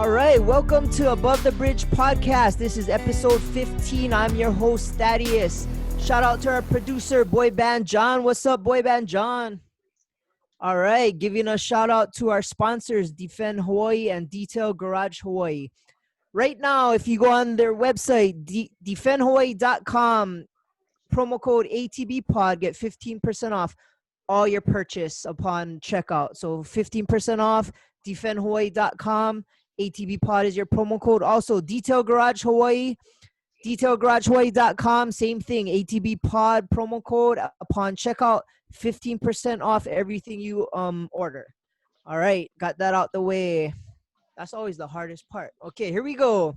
All right, welcome to Above the Bridge podcast. This is episode 15. I'm your host, Thaddeus. Shout out to our producer, Boy Band John. What's up, Boy Band John? All right, giving a shout out to our sponsors, Defend Hawaii and Detail Garage Hawaii. Right now, if you go on their website, defendhawaii.com, promo code ATBpod, get 15% off all your purchase upon checkout. So 15% off, defendhawaii.com. ATBpod is your promo code. Also, Detail Garage Hawaii, detailgaragehawaii.com. Same thing, ATBpod promo code upon checkout, 15% off everything you order. All right, got that out the way. That's always the hardest part. Okay, here we go.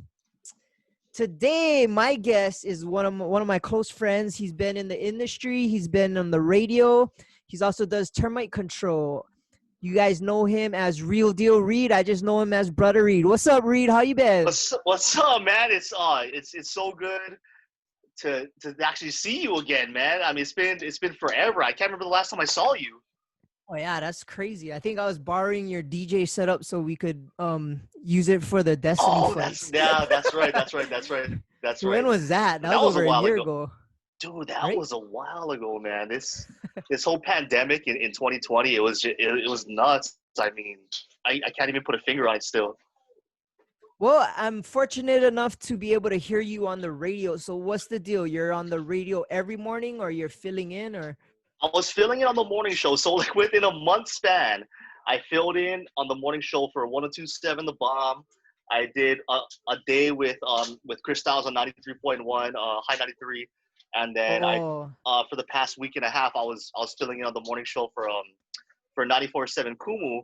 Today, my guest is one of my close friends. He's been in the industry. He's been on the radio. He's also does termite control. You guys know him as Real Deal Reed. I just know him as Brother Reed. What's up, Reed? How you been? What's up, man? It's so good to actually see you again, man. I mean, it's been forever. I can't remember the last time I saw you. Oh yeah, that's crazy. I think I was borrowing your DJ setup so we could use it for the Destiny fights. That's right. When was that? That was over a year ago. Dude, that was a while ago, man. This whole pandemic in 2020, it was nuts. I mean, I can't even put a finger on it still. Well, I'm fortunate enough to be able to hear you on the radio. So what's the deal? You're on the radio every morning, or you're filling in, or? I was filling in on the morning show. So like within a month span, I filled in on the morning show for 1027 The Bomb. I did a day with Chris Styles on 93.1, High 93. And then for the past week and a half, I was filling in on the morning show for 94.7 Kumu.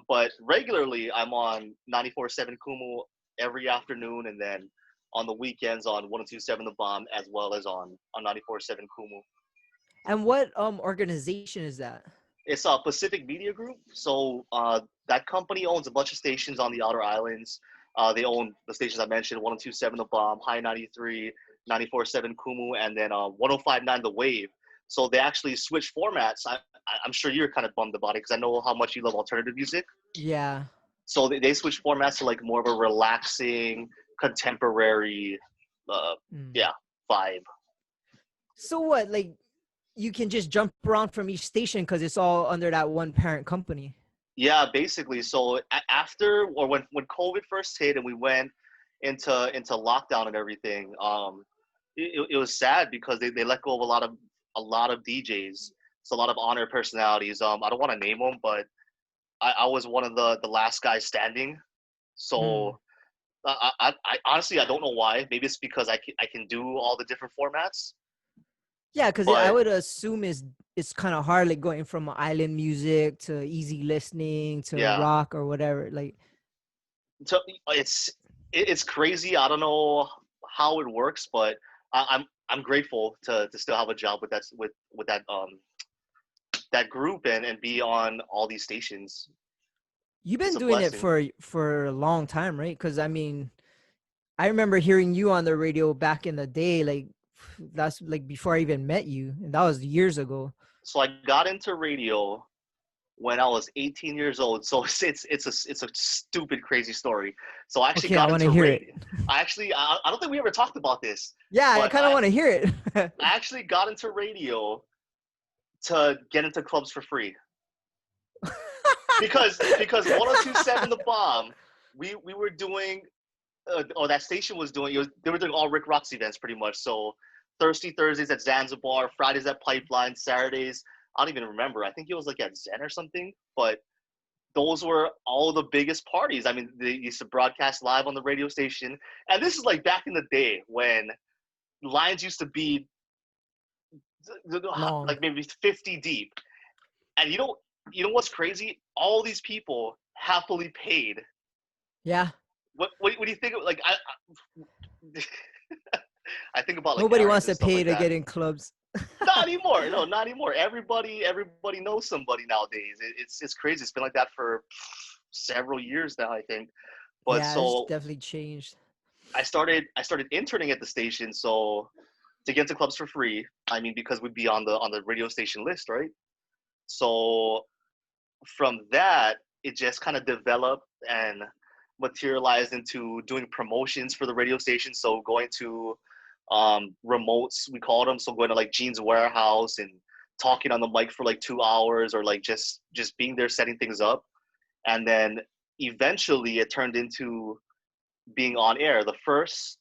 But regularly, I'm on 94.7 Kumu every afternoon, and then on the weekends on 1027 The Bomb, as well as on 94.7 Kumu. And what organization is that? It's a Pacific Media Group. So that company owns a bunch of stations on the outer islands. They own the stations I mentioned: 1027 The Bomb, High 93. 94.7 Kumu, and then 105.9 The Wave. So they actually switch formats. I'm sure you're kind of bummed about it because I know how much you love alternative music. Yeah. So they switch formats to like more of a relaxing, contemporary, vibe. So what, like, you can just jump around from each station because it's all under that one parent company? Yeah, basically. So when COVID first hit and we went into lockdown and everything, it was sad because they let go of a lot of DJs. So a lot of honored personalities. I don't want to name them, but I was one of the last guys standing. So I honestly, I don't know why. Maybe it's because I can do all the different formats. Yeah, because I would assume it's kind of hard, like going from island music to easy listening to rock or whatever. Like, so it's crazy. I don't know how it works, but I'm grateful to still have a job with that group and be on all these stations. You've been doing it for a long time, right? Because I mean, I remember hearing you on the radio back in the day, like that's like before I even met you, and that was years ago. So I got into radio when I was 18 years old. So it's a stupid, crazy story. So I actually got into radio. I don't think we ever talked about this. Yeah, I kind of want to hear it. I actually got into radio to get into clubs for free. because 1027 The Bomb, we were doing, that station was doing, they were doing all Rick Rocks events pretty much. So Thirsty Thursdays at Zanzibar, Fridays at Pipeline, Saturdays, I don't even remember. I think it was like at Zen or something, but those were all the biggest parties. I mean, they used to broadcast live on the radio station. And this is like back in the day when lines used to be like maybe 50 deep. And you know what's crazy? All these people happily paid. Yeah. What do you think? Like, I think about like nobody wants to pay to get in clubs. Not anymore. No, not anymore. Everybody knows somebody nowadays. It's crazy. It's been like that for several years now, I think. But yeah, so it's definitely changed. I started interning at the station, so to get to clubs for free. I mean, because we'd be on the radio station list, right? So from that, it just kind of developed, and materialized into doing promotions for the radio station. So going to remotes, we called them. So going to like Gene's warehouse and talking on the mic for like 2 hours, or like just being there setting things up. And then eventually it turned into being on air. The first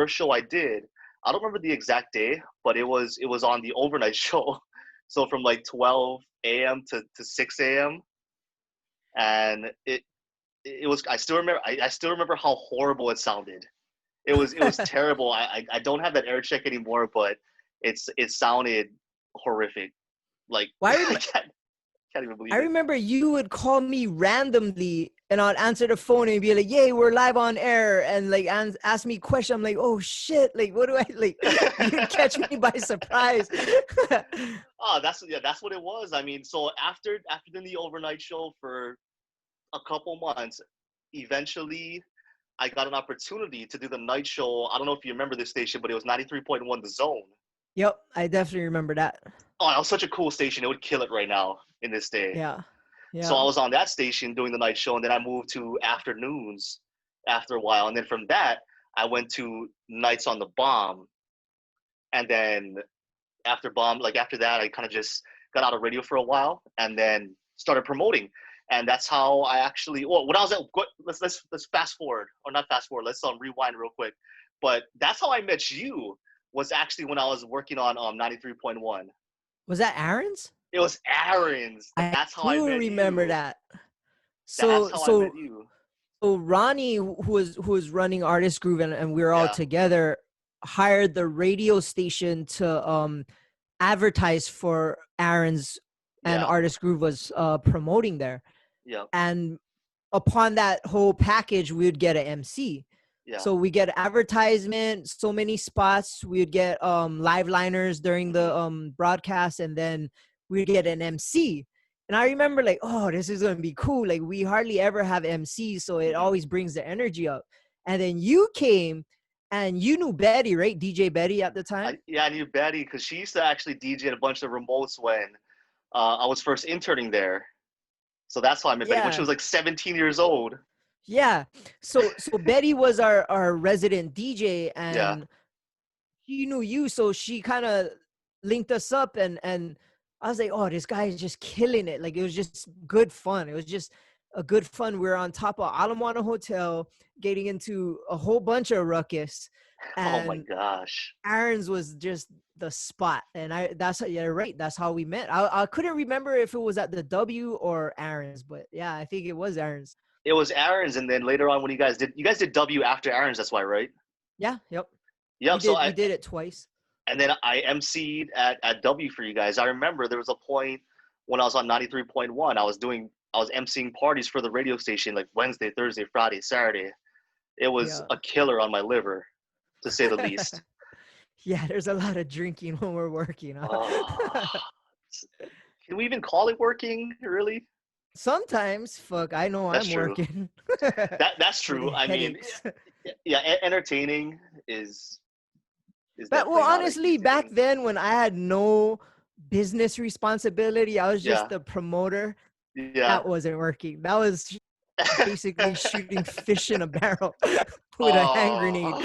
show I did, I don't remember the exact day, but it was on the overnight show. So from like 12 a.m. to 6 a.m. And it was, I still remember how horrible it sounded. It was terrible. I don't have that air check anymore, but it sounded horrific. Like Well, can't even believe I it. remember you would call me randomly and I'd answer the phone and be like, "Yay, we're live on air," and like ask me questions. I'm like, "Oh shit, like what do I like?" You'd catch me by surprise. Oh, that's what it was. I mean, so after doing the overnight show for a couple months, eventually I got an opportunity to do the night show. I don't know if you remember this station, but it was 93.1 The Zone. Yep, I definitely remember that. Oh, that was such a cool station. It would kill it right now in this day. Yeah. So I was on that station doing the night show, and then I moved to afternoons after a while. And then from that, I went to nights on the Bomb. And then after that, I kind of just got out of radio for a while and then started promoting. And that's how I actually, well, when I was at, let's fast forward, or not fast forward, let's rewind real quick. But that's how I met you, was actually when I was working on 93.1. Was that Aaron's? It was Aaron's. That's how I met remember you. that. That's how I met you. So Ronnie, who was running Artist Groove, and we were all together, hired the radio station to advertise for Aaron's, and Artist Groove was promoting there. Yeah. And upon that whole package, we would get an MC. Yeah. So we get advertisement, so many spots. We would get live liners during the broadcast, and then we'd get an MC. And I remember like, oh, this is going to be cool. Like we hardly ever have MCs, so it always brings the energy up. And then you came, and you knew Betty, right? DJ Betty at the time? I knew Betty because she used to actually DJ at a bunch of remotes when I was first interning there. So that's how I met Betty, when she was like 17 years old. Yeah. So Betty was our resident DJ, and she knew you, so she kind of linked us up, and I was like, oh, this guy is just killing it. Like it was just good fun. It was just a good fun. We were on top of Alamoana Hotel, getting into a whole bunch of ruckus. And oh my gosh. Aaron's was just the spot. And you're right. That's how we met. I couldn't remember if it was at the W or Aaron's, but yeah, I think it was Aaron's. It was Aaron's, and then later on when you guys did W after Aaron's, that's why, right? Yeah, yep. Yep. We did it twice. And then I MC'd at W for you guys. I remember there was a point when I was on 93.1, I was MCing parties for the radio station, like Wednesday, Thursday, Friday, Saturday. It was a killer on my liver, to say the least. Yeah, there's a lot of drinking when we're working. Huh? Can we even call it working, really? Sometimes, fuck, I know that's I'm true. Working. That's true. I mean, entertaining is but well, honestly, back then when I had no business responsibility, I was just the promoter. Yeah, that wasn't working. That was basically shooting fish in a barrel with a hand grenade.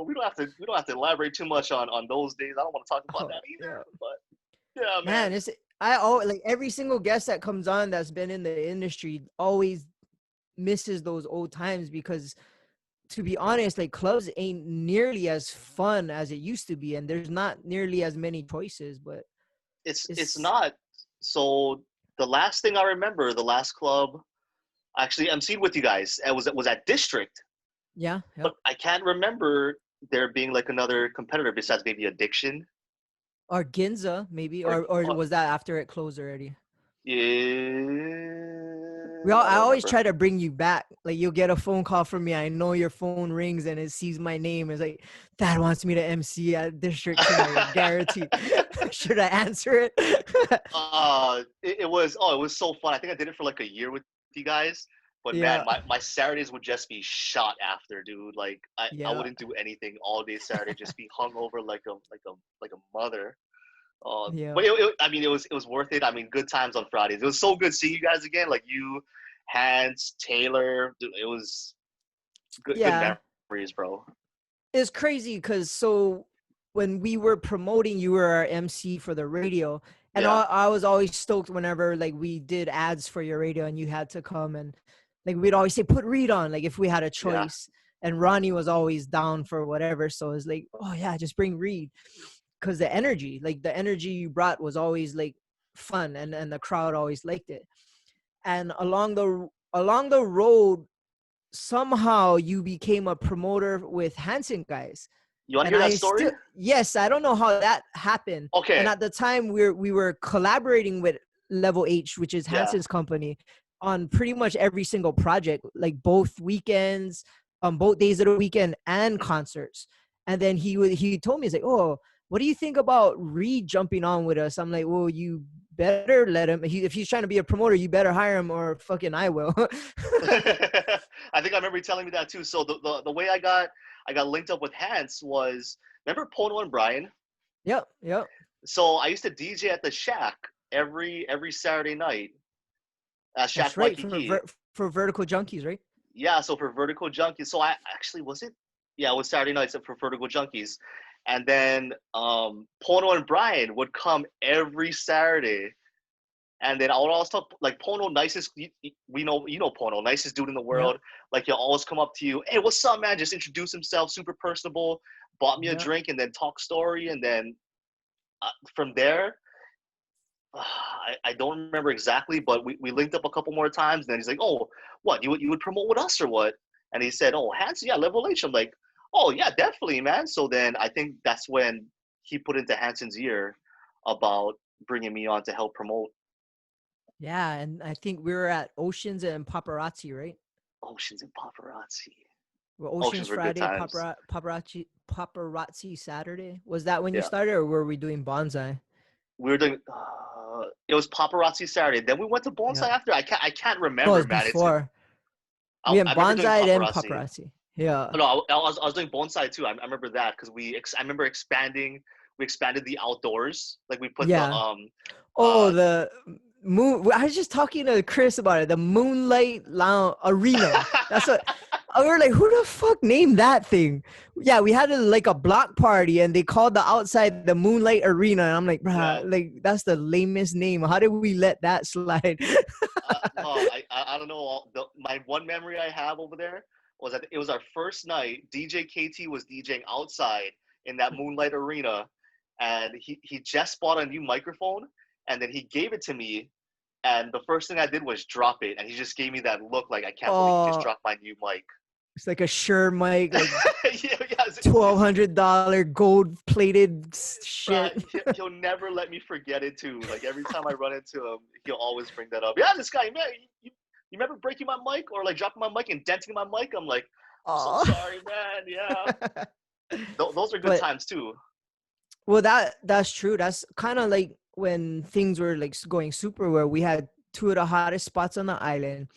We don't have to elaborate too much on those days. I don't want to talk about that either. Yeah. But man, I always, like, every single guest that comes on that's been in the industry always misses those old times, because to be honest, like, clubs ain't nearly as fun as it used to be, and there's not nearly as many choices. But it's not. So the last thing I remember, the last club I actually emceed with you guys, it was at District. Yeah. Yep. But I can't remember there being like another competitor besides maybe Addiction. Or Ginza, maybe, or was that after it closed already? Yeah. I always try to bring you back. Like, you'll get a phone call from me. I know your phone rings and it sees my name. It's like, Thad wants me to MC at District tonight, guaranteed. Should I answer it? It was so fun. I think I did it for like a year with you guys. But man, my Saturdays would just be shot after, dude. Like I wouldn't do anything all day Saturday, just be hungover like a mother. Yeah. But I mean, it was worth it. I mean, good times on Fridays. It was so good seeing you guys again. Like you, Hans, Taylor. Dude, it was good Yeah. memories, bro. It's crazy because so when we were promoting, you were our MC for the radio, and Yeah, I was always stoked whenever like we did ads for your radio and you had to come, and like we'd always say put Reed on, like if we had a yeah. choice, and Ronnie was always down for whatever, so it's like, oh yeah, just bring Reed, because the energy you brought was always like fun, and the crowd always liked it. And along the road, somehow you became a promoter with Hanson guys. You want to And hear that I story? still, yes, I don't know how that happened. And Okay. at the time we were collaborating with Level H, which is Yeah. Hanson's company, on pretty much every single project, like both weekends, both days of the weekend, and concerts. And then he told me, he's like, oh, what do you think about Reed jumping on with us? I'm like, well, you better let him. If he's trying to be a promoter, you better hire him, or fucking I will. I think I remember you telling me that too. So the way I got linked up with Hans was, remember Pono and Brian? Yep, yep. So I used to DJ at the Shack every Saturday night at That's Shack right, Waikiki. for Vertical Junkies, right? Yeah, so for Vertical Junkies. So I actually was it? Yeah, it was Saturday nights for Vertical Junkies. And then Pono and Brian would come every Saturday. And then I would always talk like Pono, nicest. We know you know Pono, nicest dude in the Yep, world. Like he'll always come up to you, hey, what's up, man? Just introduce himself, super personable. Bought me a yep. drink, and then talk story, and then from there, I don't remember exactly, but we linked up a couple more times. And then he's like, oh, what you would promote with us or what? And he said, oh, Hanson, yeah, Level H. I'm like, oh yeah, definitely, man. So then I think that's when he put into Hanson's ear about bringing me on to help promote Yeah, and I think we were at Oceans and Paparazzi, right? Oceans and Paparazzi. Well, Oceans Oceans were good Friday, times. Paparazzi Saturday. Was that when you Yeah, started, or were we doing Bonsai? we were doing. It was Paparazzi Saturday. Then we went to Yeah. Bonsai after. I can't No, it remember, was man. before. I We had remember doing Bonsai then Paparazzi. Paparazzi. Yeah. Oh, no, I was doing Bonsai too. I remember that because I remember expanding. We expanded the outdoors. Like we put the Yeah. Oh, the moon. I was just talking to Chris about it. The Moonlight Lounge Arena. That's what. We were like, who the fuck named that thing? Yeah, we had like a block party, and they called the outside the Moonlight Arena. And I'm like, yeah. bruh, like that's the lamest name. How did we let that slide? No, I don't know. My one memory I have over there was that it was our first night. DJ KT was DJing outside in that Moonlight Arena, and he just bought a new microphone, and then he gave it to me. And the first thing I did was drop it, and he just gave me that look like I can't believe you just Oh, dropped my new mic. it's like a Shure mic, like Yeah, yeah. $1,200 gold plated Bruh, shit. he'll never let me forget it too. Like every time I run into him, he'll always bring that up. Yeah, this guy, man, you remember breaking my mic or like dropping my mic and denting my mic? I'm like, I'm so Oh. sorry, man. Yeah, those are good But times too. well, that's true. That's kind of like when things were like going super, where we had two of the hottest spots on the island,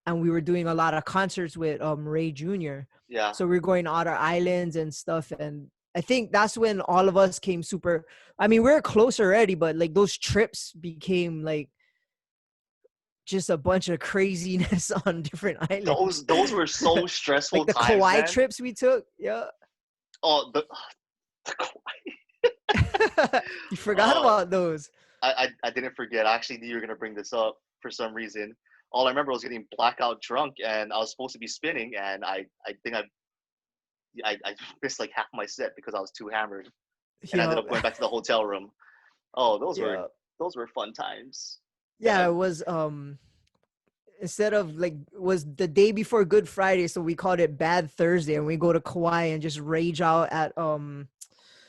and we were doing a lot of concerts with Ray Jr. Yeah, So we were going to other islands and stuff, and I think that's when all of us came super. I mean, we are close already, but like those trips became like just a bunch of craziness on different islands. those were so Like stressful the times, Kauai man. trips we took. Yeah. Oh, You forgot uh, about those. I didn't forget. I actually knew you were gonna bring this up for some reason. All I remember was getting blackout drunk, and I was supposed to be spinning, and I think I missed like half my set because I was too hammered, and I ended Yeah. up going back to the hotel room. Oh, Yeah. those were fun times. Yeah, Yeah, it was instead of like was the day before Good Friday, so we called it Bad Thursday, and we go to Kauai and just rage out at Rob's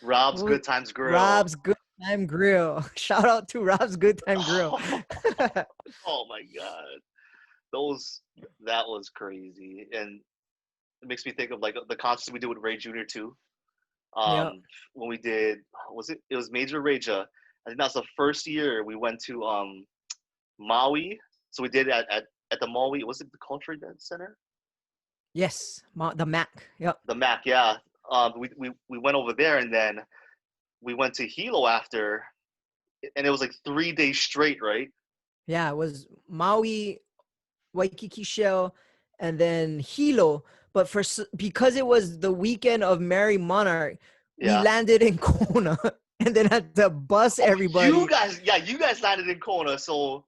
what was- Good Times Grill. Rob's Good Time Grill. Shout out to Rob's Good Time Grill. Oh my god, those that was crazy, and it makes me think of like the concerts we did with Ray Jr. too. Yeah. When we did, was it? It was Major Raja. I think that's the first year we went to Maui. So we did at the Maui. Was it the Culture Event Center? Yes, the Mac. Yep. The MAC, yeah. We went over there, and then we went to Hilo after. and it was like 3 days straight, right? Yeah, it was Maui, Waikiki Shell, and then Hilo. But because it was the weekend of Merry Monarch, we Yeah. landed in Kona and then had to bus Oh, you everybody. guys, yeah, you guys landed in Kona. So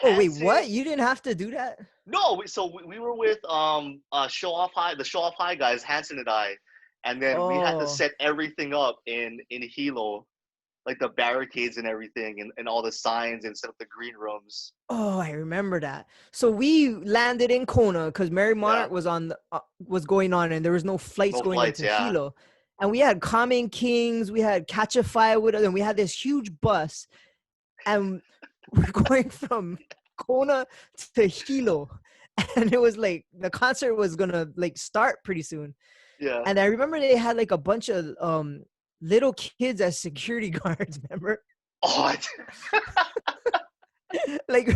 Oh wait, what? Hanson, You didn't have to do that? no, we were with Show Off High, the Show Off High guys, Hanson and I, and then we had to Oh, set everything up in Hilo, like the barricades and everything, and all the signs and set up the green rooms. oh, I remember that. So we landed in Kona because Merry Yeah, Monarch was going on, and there was no flights no going flights. into Yeah, Hilo. And we had Common Kings, we had Catch a Fire with us, and we had this huge bus, and we're going from Kona to Hilo, and it was like the concert was gonna like start pretty soon. yeah. And I remember they had like a bunch of little kids as security guards. Remember? Oh, Like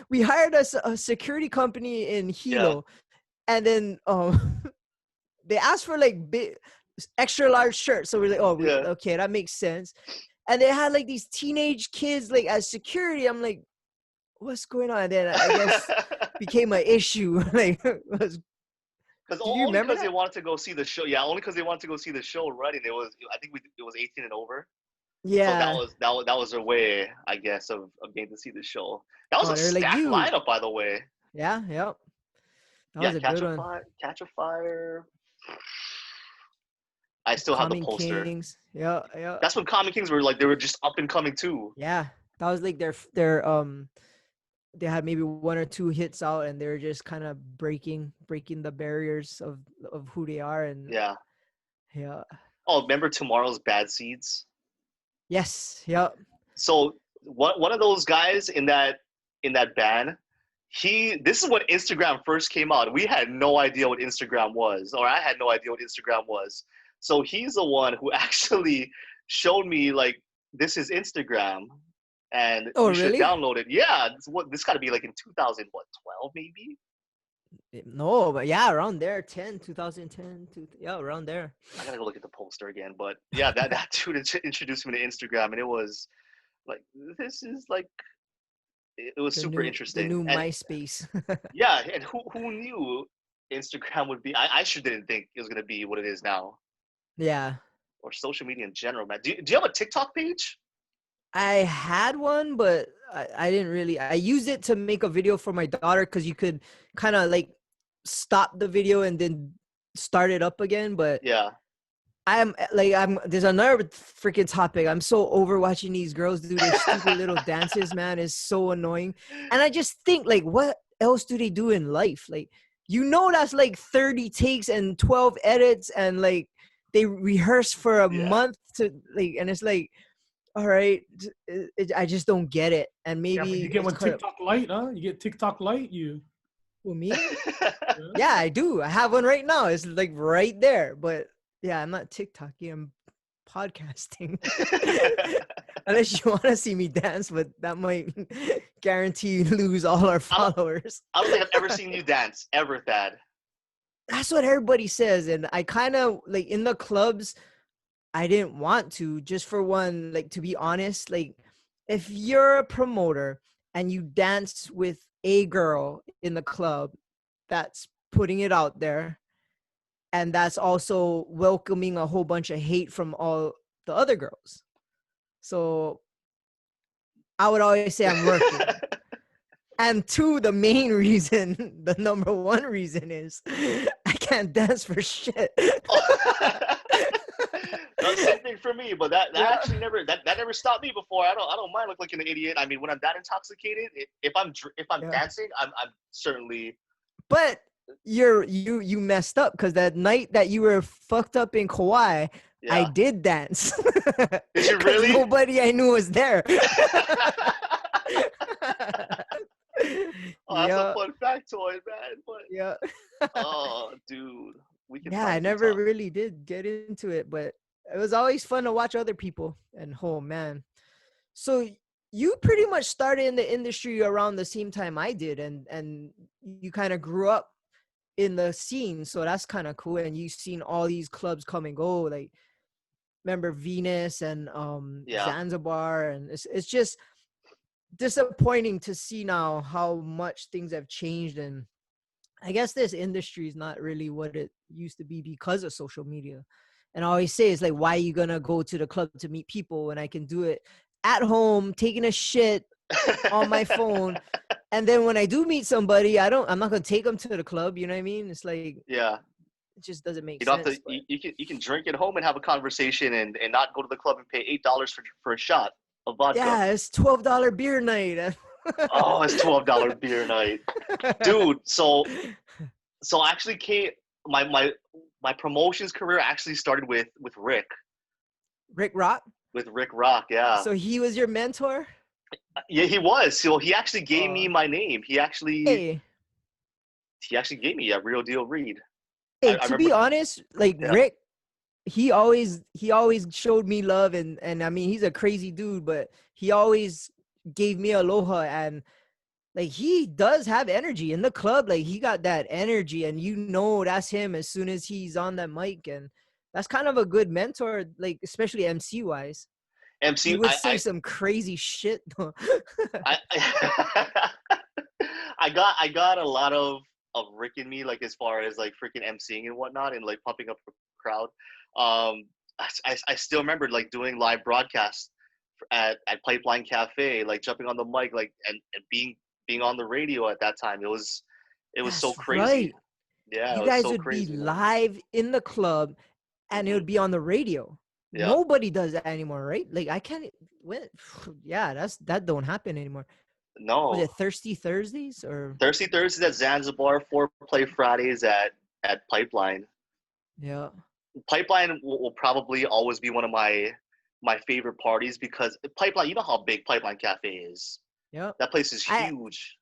we hired a security company in yeah, Hilo, and then they asked for like big extra large shirts. So we're like, oh, yeah. okay, that makes sense. And they had like these teenage kids like as security. I'm like, what's going on? And then I guess became an issue. Like, Because do you only remember because they that? wanted to go see the show. Yeah, only because they wanted to go see the show. Right, and I think it was 18 and over. So Yeah. that was their way, I guess, of getting to see the show. That was Oh, a they're like stacked you. lineup, by the way. Yeah. Yep. That Yeah, was a good one. Catch a Fire. I still have the Common poster. Kings. Yeah. Yeah. That's when Common Kings were like they were just up and coming too. Yeah. That was like their they had maybe one or two hits out and they're just kind of breaking the barriers of who they are. And Yeah. yeah. Oh, remember Tomorrow's Bad Seeds? Yes. Yep. So one of those guys in that band, this is when Instagram first came out. We had no idea what Instagram was, or I had no idea what Instagram was. So he's the one who actually showed me like this is Instagram, and Oh you should really? download it. Yeah, this got to be like in 2012 maybe. No, but yeah, around there, 2010, yeah, around there. I gotta go look at the poster again, but yeah, that dude introduced me to Instagram, and it was like this is like it was The super new interesting. And MySpace. yeah, and who knew Instagram would be? I sure didn't think it was gonna be what it is now, Yeah. or social media in general, man. Do you have a TikTok page? I had one, but I didn't really. I used it to make a video for my daughter because you could kind of like stop the video and then start it up again. But Yeah, I'm there's another freaking topic. I'm so over watching these girls do their stupid little dances, man. It's so annoying. And I just think like, what else do they do in life? Like, that's like 30 takes and 12 edits, and like they rehearse for a yeah, month to like, and it's like, all right, I just don't get it. And Yeah, but you maybe get it's one kind of, TikTok Lite, huh? You get TikTok Lite, you. well, me? Yeah. Yeah, I do. I have one right now. It's like right there. But yeah, I'm not TikToking. I'm podcasting. Unless you want to see me dance, but that might guarantee lose all our followers. I don't think I've ever seen you dance ever, Thad. That's what everybody says. And I kind of like in the clubs, I didn't want to, just for one, like to be honest, like if you're a promoter and you dance with a girl in the club, that's putting it out there. And that's also welcoming a whole bunch of hate from all the other girls. So I would always say I'm working. And two, the main reason, the number one reason is I can't dance for shit. No, same thing for me, but that Yeah. actually that never stopped me before. I don't mind look like an idiot. I mean, when I'm that intoxicated, if I'm Yeah. dancing, I'm certainly But you messed up because that night that you were fucked up in Kauai, I yeah. did dance. Did you 'Cause really? nobody I knew was there. Oh, that's Yeah, a fun factoid, man. But yeah. oh, dude, we can Yeah, talk. I We can never talk. really did get into it, but it was always fun to watch other people. And oh man, so you pretty much started in the industry around the same time I did, and you kind of grew up in the scene, so that's kind of cool. And you've seen all these clubs come and go. Like, remember Venus and Yeah. Zanzibar, and it's just disappointing to see now how much things have changed. And I guess this industry is not really what it used to be because of social media. And I always say, it's like, why are you gonna go to the club to meet people when I can do it at home, taking a shit on my phone? And then when I do meet somebody, I'm not gonna take them to the club. You know what I mean? It's like, Yeah. it just doesn't make You don't have sense. to. But You can drink at home and have a conversation and not go to the club and pay $8 for a shot of vodka. yeah, it's $12 beer night. Oh, it's $12 beer night, dude. So actually, Kate, my promotions career actually started with Rick. Rick Rock. With Rick Rock, yeah. So he was your mentor? Yeah, he was. So he actually gave me Oh. my name. Hey, He actually gave me a Real Deal Reed. hey, I to remember. be honest, like Yeah. Rick, he always showed me love, and I mean, he's a crazy dude, but he always gave me aloha. And like, he does have energy in the club. Like, he got that energy, and that's him as soon as he's on that mic. And that's kind of a good mentor, like, especially MC wise. He MC, would say some crazy shit though. I, I got a lot of Rick in me, like as far as like freaking emceeing and whatnot, and like pumping up a crowd. I still remember like doing live broadcasts at Pipeline Cafe, like jumping on the mic, like and being on the radio at that time. It was so That's crazy. right. Yeah, You it was guys so would be crazy, man. live in the club, and it Hmm. would be on the radio. Yeah. Nobody does that anymore, right? Like, I can't. When, yeah, that don't happen anymore. Was No. it Thirsty Thursdays or? Thirsty Thursdays at Zanzibar, Foreplay Fridays at Pipeline. Yeah. Pipeline will probably always be one of my favorite parties because Pipeline, you know how big Pipeline Cafe is. Yeah. That place is I huge.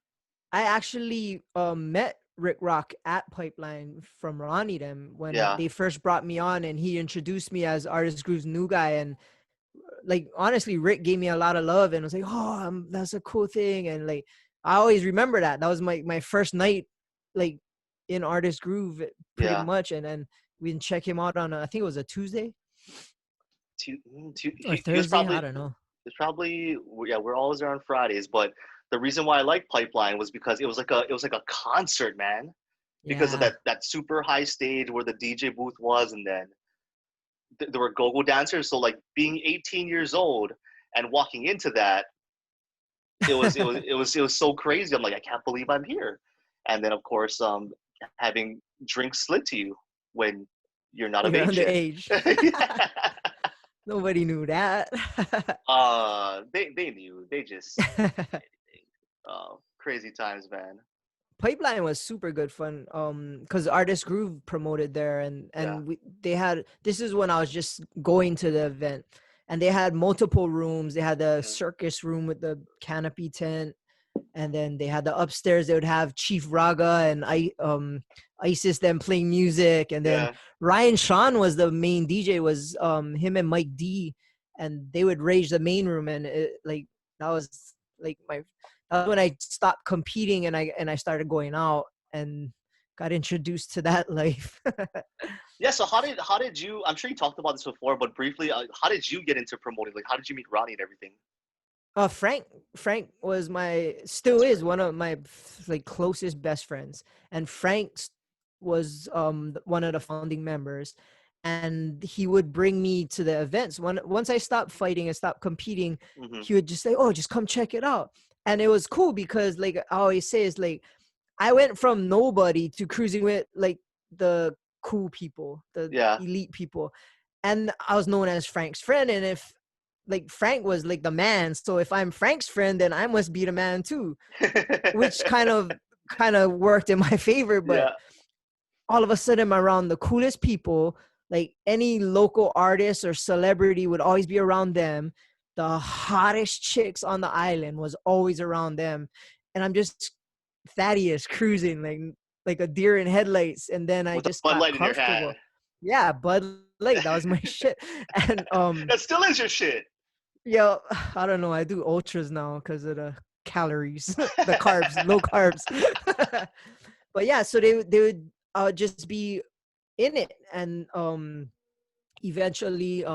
I actually met Rick Rock at Pipeline from Ronnie them when Yeah. they first brought me on, and he introduced me as Artist Groove's new guy. And like, honestly, Rick gave me a lot of love and was like, oh, that's a cool thing. And like, I always remember that was my first night, like, in Artist Groove pretty Yeah. much. And then we didn't check him out on I think it was a Tuesday or He was Thursday, probably I don't know. yeah, we're always there on Fridays, but the reason why I like Pipeline was because it was like a concert, man. Because of Yeah. that super high stage where the DJ booth was, and then there were go-go dancers. So like being 18 years old and walking into that, it was so crazy. I'm like, I can't believe I'm here. And then of course, having drinks slid to you when you're not of You're age yet. underage. Yeah. Nobody knew that. They knew. They just crazy times, man. Pipeline was super good fun, because Artist Groove promoted there, and Yeah. they had, this is when I was just going to the event, and they had multiple rooms. They had the circus room with the canopy tent, and then they had the upstairs. They would have Chief Raga and Isis them playing music, and then Yeah. Ryan Sean was the main DJ. Was him and Mike D, and they would rage the main room. And like, that was like that was when I stopped competing, and I started going out and got introduced to that life. Yeah. So how did you? I'm sure you talked about this before, but briefly, how did you get into promoting? Like, how did you meet Ronnie and everything? Frank was still is one of my like closest best friends, and Frank was one of the founding members, and he would bring me to the events. Once I stopped fighting and stopped competing, Mm-hmm. he would just say, "Oh, just come check it out." And it was cool because, like I always say, is like, I went from nobody to cruising with like the cool people, the Yeah. elite people, and I was known as Frank's friend. And if like Frank was like the man, so if I'm Frank's friend, then I must be the man too, which kind of worked in my favor. But Yeah. all of a sudden, I'm around the coolest people. Like, any local artist or celebrity would always be around them. The hottest chicks on the island was always around them, and I'm just Thaddeus cruising like a deer in headlights. And then I With a just Bud got Light in your hand. comfortable. Yeah, Bud Light, that was my shit. And That still is your shit. yo, I don't know. I do ultras now because of the calories, the carbs, low carbs. But yeah, so they would just be in it, and eventually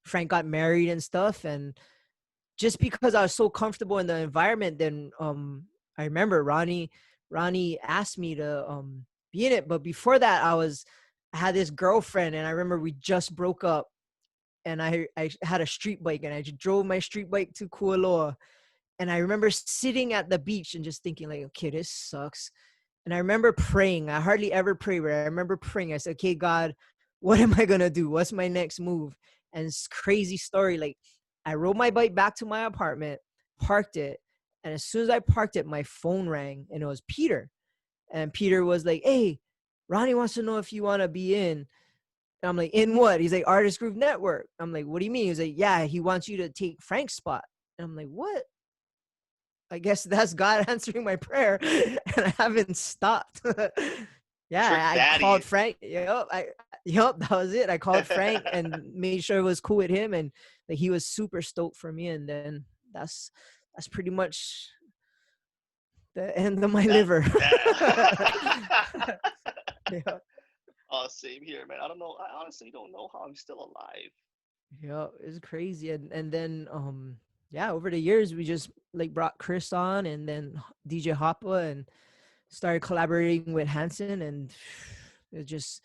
Frank got married and stuff, and just because I was so comfortable in the environment, then I remember Ronnie asked me to be in it. But before that, I had this girlfriend, and I remember we just broke up, and I had a street bike, and I just drove my street bike to Kualoa. And I remember sitting at the beach and just thinking like, okay, this sucks. And I remember praying. I hardly ever pray, but I remember praying. I said, okay, God, what am I gonna do? What's my next move? And it's crazy story. Like, I rode my bike back to my apartment, parked it, and as soon as I parked it, my phone rang, and it was Peter. And Peter was like, hey, Ronnie wants to know if you want to be in. And I'm like, in what? He's like, Artist Group Network. I'm like, what do you mean? He's like, yeah, he wants you to take Frank's spot. And I'm like, what? I guess that's God answering my prayer, and I haven't stopped. Yeah, I called Frank. Yep, that was it. I called Frank and made sure it was cool with him, and like, he was super stoked for me. And then that's pretty much the end of my liver. Yeah. Same here, man. I don't know. I honestly don't know how I'm still alive. Yeah, it's crazy. And then yeah, over the years we just like brought Chris on, and then DJ Hoppa, and started collaborating with Hanson, and it just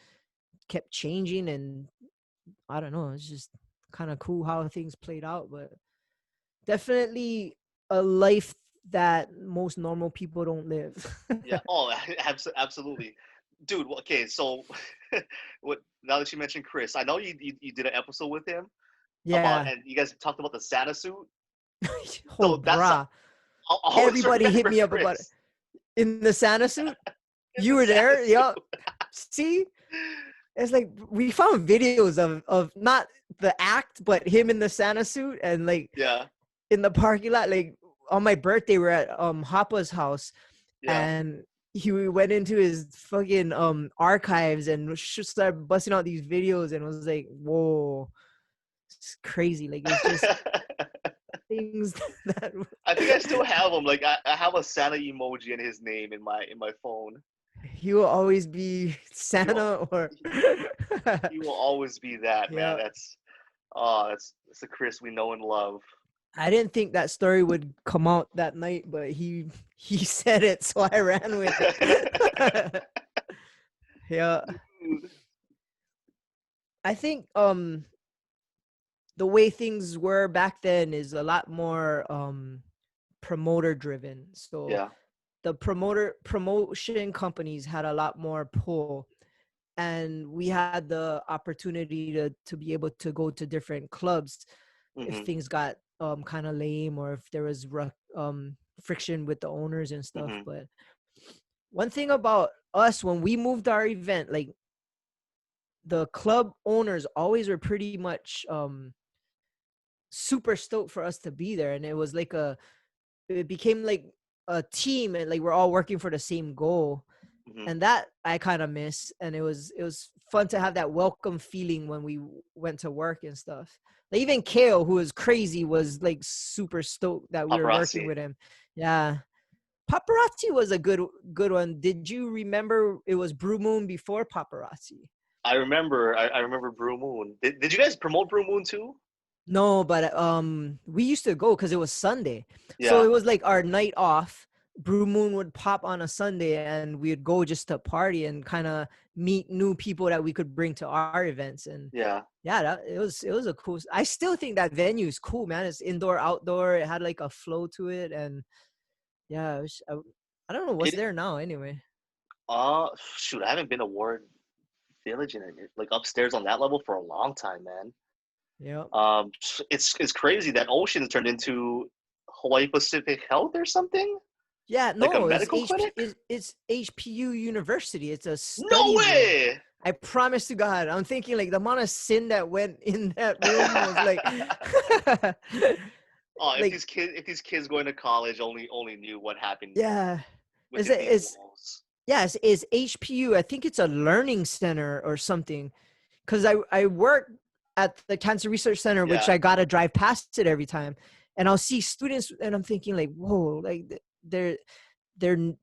kept changing. And I don't know, it's just kind of cool how things played out. But definitely a life that most normal people don't live. Yeah. Oh, absolutely. Dude, okay, so now that you mentioned Chris, I know you did an episode with him. Yeah. And you guys talked about the Santa suit. Oh, brah. Everybody hit me up about it. In the Santa suit? You were there? Yup. See? It's like we found videos of not the act, but him in the Santa suit, and like in the parking lot. Like on my birthday, we're at Hoppa's house, and he went into his fucking archives and started busting out these videos, and was like, whoa, it's crazy. Like, it's just things that I think I still have them. Like, I have a Santa emoji and his name in my phone. He will always be Santa, he will always be that, man. That's the Chris we know and love. I didn't think that story would come out that night, but he said it, so I ran with it. Yeah. I think the way things were back then is a lot more promoter driven. So the promotion companies had a lot more pull, and we had the opportunity to be able to go to different clubs if things got kind of lame, or if there was friction with the owners and stuff. But one thing about us, when we moved our event, like, the club owners always were pretty much super stoked for us to be there, and it became like a team, and like we're all working for the same goal. And that I kind of miss. And it was fun to have that welcome feeling when we went to work and stuff. Like, even Kale, who was crazy, was like super stoked that we were working with him. Yeah. Paparazzi was a good one. Did you remember it was Brew Moon before Paparazzi? I remember Brew Moon. Did you guys promote Brew Moon too? No, but we used to go because it was Sunday. So it was like our night off. Brew Moon would pop on a Sunday, and we'd go just to party and kind of meet new people that we could bring to our events. And it was a cool. I still think that venue is cool, man. It's indoor, outdoor. It had like a flow to it, and I don't know what's there now anyway. Shoot, I haven't been to Ward Village in like upstairs on that level for a long time, man. Yeah. It's crazy that Ocean turned into Hawaii Pacific Health or something. Yeah, no, like a medical clinic? It's HPU University. It's a study. No way! Room. I promise to God. I'm thinking like the amount of sin that went in that room was like. Like, if these kids going to college only knew what happened. Yeah. Is HPU? I think it's a learning center or something. Because I work at the Cancer Research Center, which I gotta drive past it every time, and I'll see students, and I'm thinking like, whoa, like they're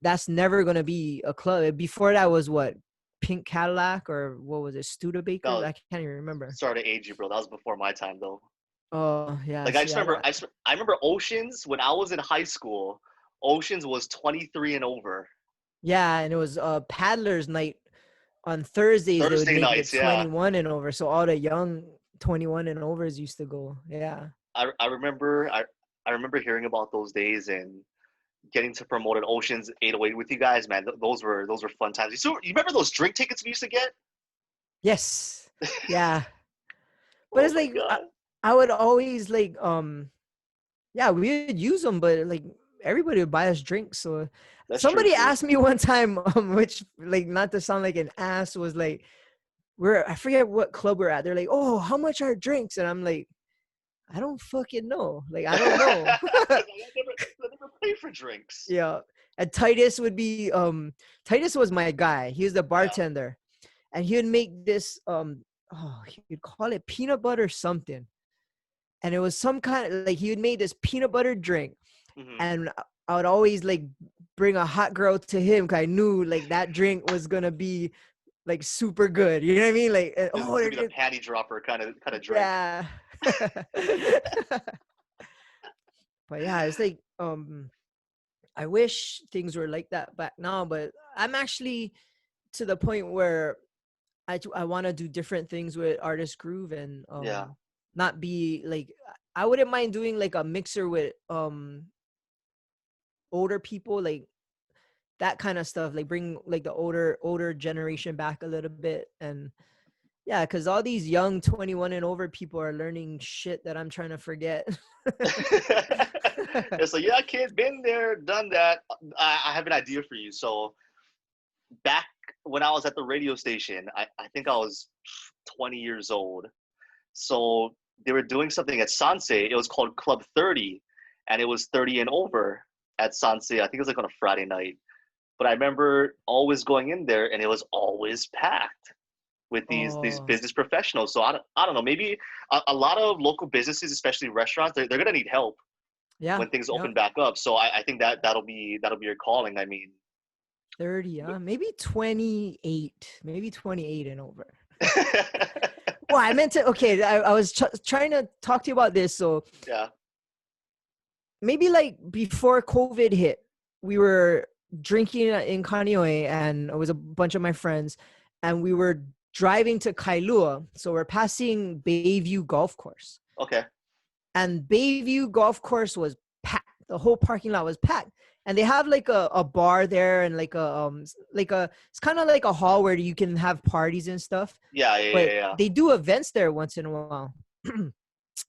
that's never gonna be a club. Before that was what, pink Cadillac, or what was it, Studebaker? No, I can't even remember. sorry to age you, bro. That was before my time, though. Oh yeah, Like I see, just remember, I remember Oceans when I was in high school. Oceans was 23 and over. yeah, and it was paddlers night on Thursdays. They would Thursday make it nights, yeah. 21 and over, so all the young 21 and overs used to go. Yeah. I remember I remember hearing about those days and getting to promote an Oceans 808 with you guys, man. Those were fun times. You remember those drink tickets we used to get? Yes. Yeah. But Oh it's my like god. I would always like yeah, we would use them, but like everybody would buy us drinks. So That's true somebody too. asked me one time, which like not to sound like an ass, was like, I forget what club we're at. They're like, oh, how much are drinks? And I'm like, I don't fucking know. Like, I don't know. I never paid for drinks. Yeah. And Titus would be Titus was my guy. He was the Yeah. bartender. And he would make this he'd call it peanut butter something. And it was some kind of like he would make this peanut butter drink. Mm-hmm. And I would always like bring a hot girl to him because I knew like that drink was gonna be like super good. You know what I mean? Like This is gonna be the panty dropper kind of drink. yeah. But yeah, it's like I wish things were like that back now, but I'm actually to the point where I want to do different things with Artist Groove and Yeah. not be like I wouldn't mind doing like a mixer with older people, like that kind of stuff, like bring like the older generation back a little bit. And yeah, because all these young 21 and over people are learning shit that I'm trying to forget. It's like, yeah, kid, been there, done that. I have an idea for you. So back when I was at the radio station, I think I was 20 years old. So they were doing something at Sanse. It was called Club 30, and it was 30 and over at Sanse. I think it was like on a Friday night. But I remember always going in there, and it was always packed with these business professionals. So I don't know, maybe a lot of local businesses, especially restaurants, they're gonna need help when things open back up. So I think that'll be your calling. I mean, 30, maybe 28, maybe 28 and over. Well, I meant to. Okay, I was trying to talk to you about this. So yeah, maybe like before COVID hit, we were drinking in Kaneohe, and it was a bunch of my friends, and we were driving to Kailua. So we're passing Bayview Golf Course. Okay. And Bayview Golf Course was packed. The whole parking lot was packed. And they have like a bar there and like it's kind of like a hall where you can have parties and stuff. Yeah. They do events there once in a while.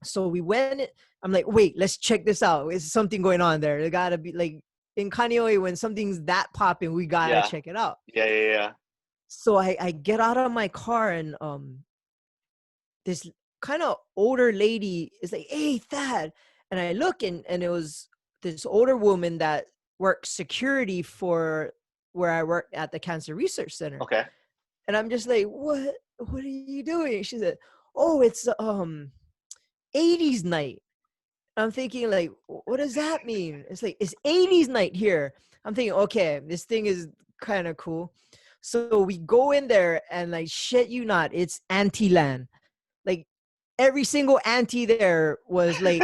So we went. I'm like, wait, let's check this out. Is something going on there? There gotta be like in Kaneohe when something's that popping, we gotta check it out. Yeah. So I get out of my car and this kind of older lady is like, hey, Thad. And I look and it was this older woman that works security for where I work at the Cancer Research Center. Okay. And I'm just like, what are you doing? She said, oh, it's 80s night. I'm thinking like, what does that mean? It's like, it's 80s night here. I'm thinking, okay, this thing is kind of cool. So we go in there and like, shit you not, it's auntie land. Like every single auntie there was like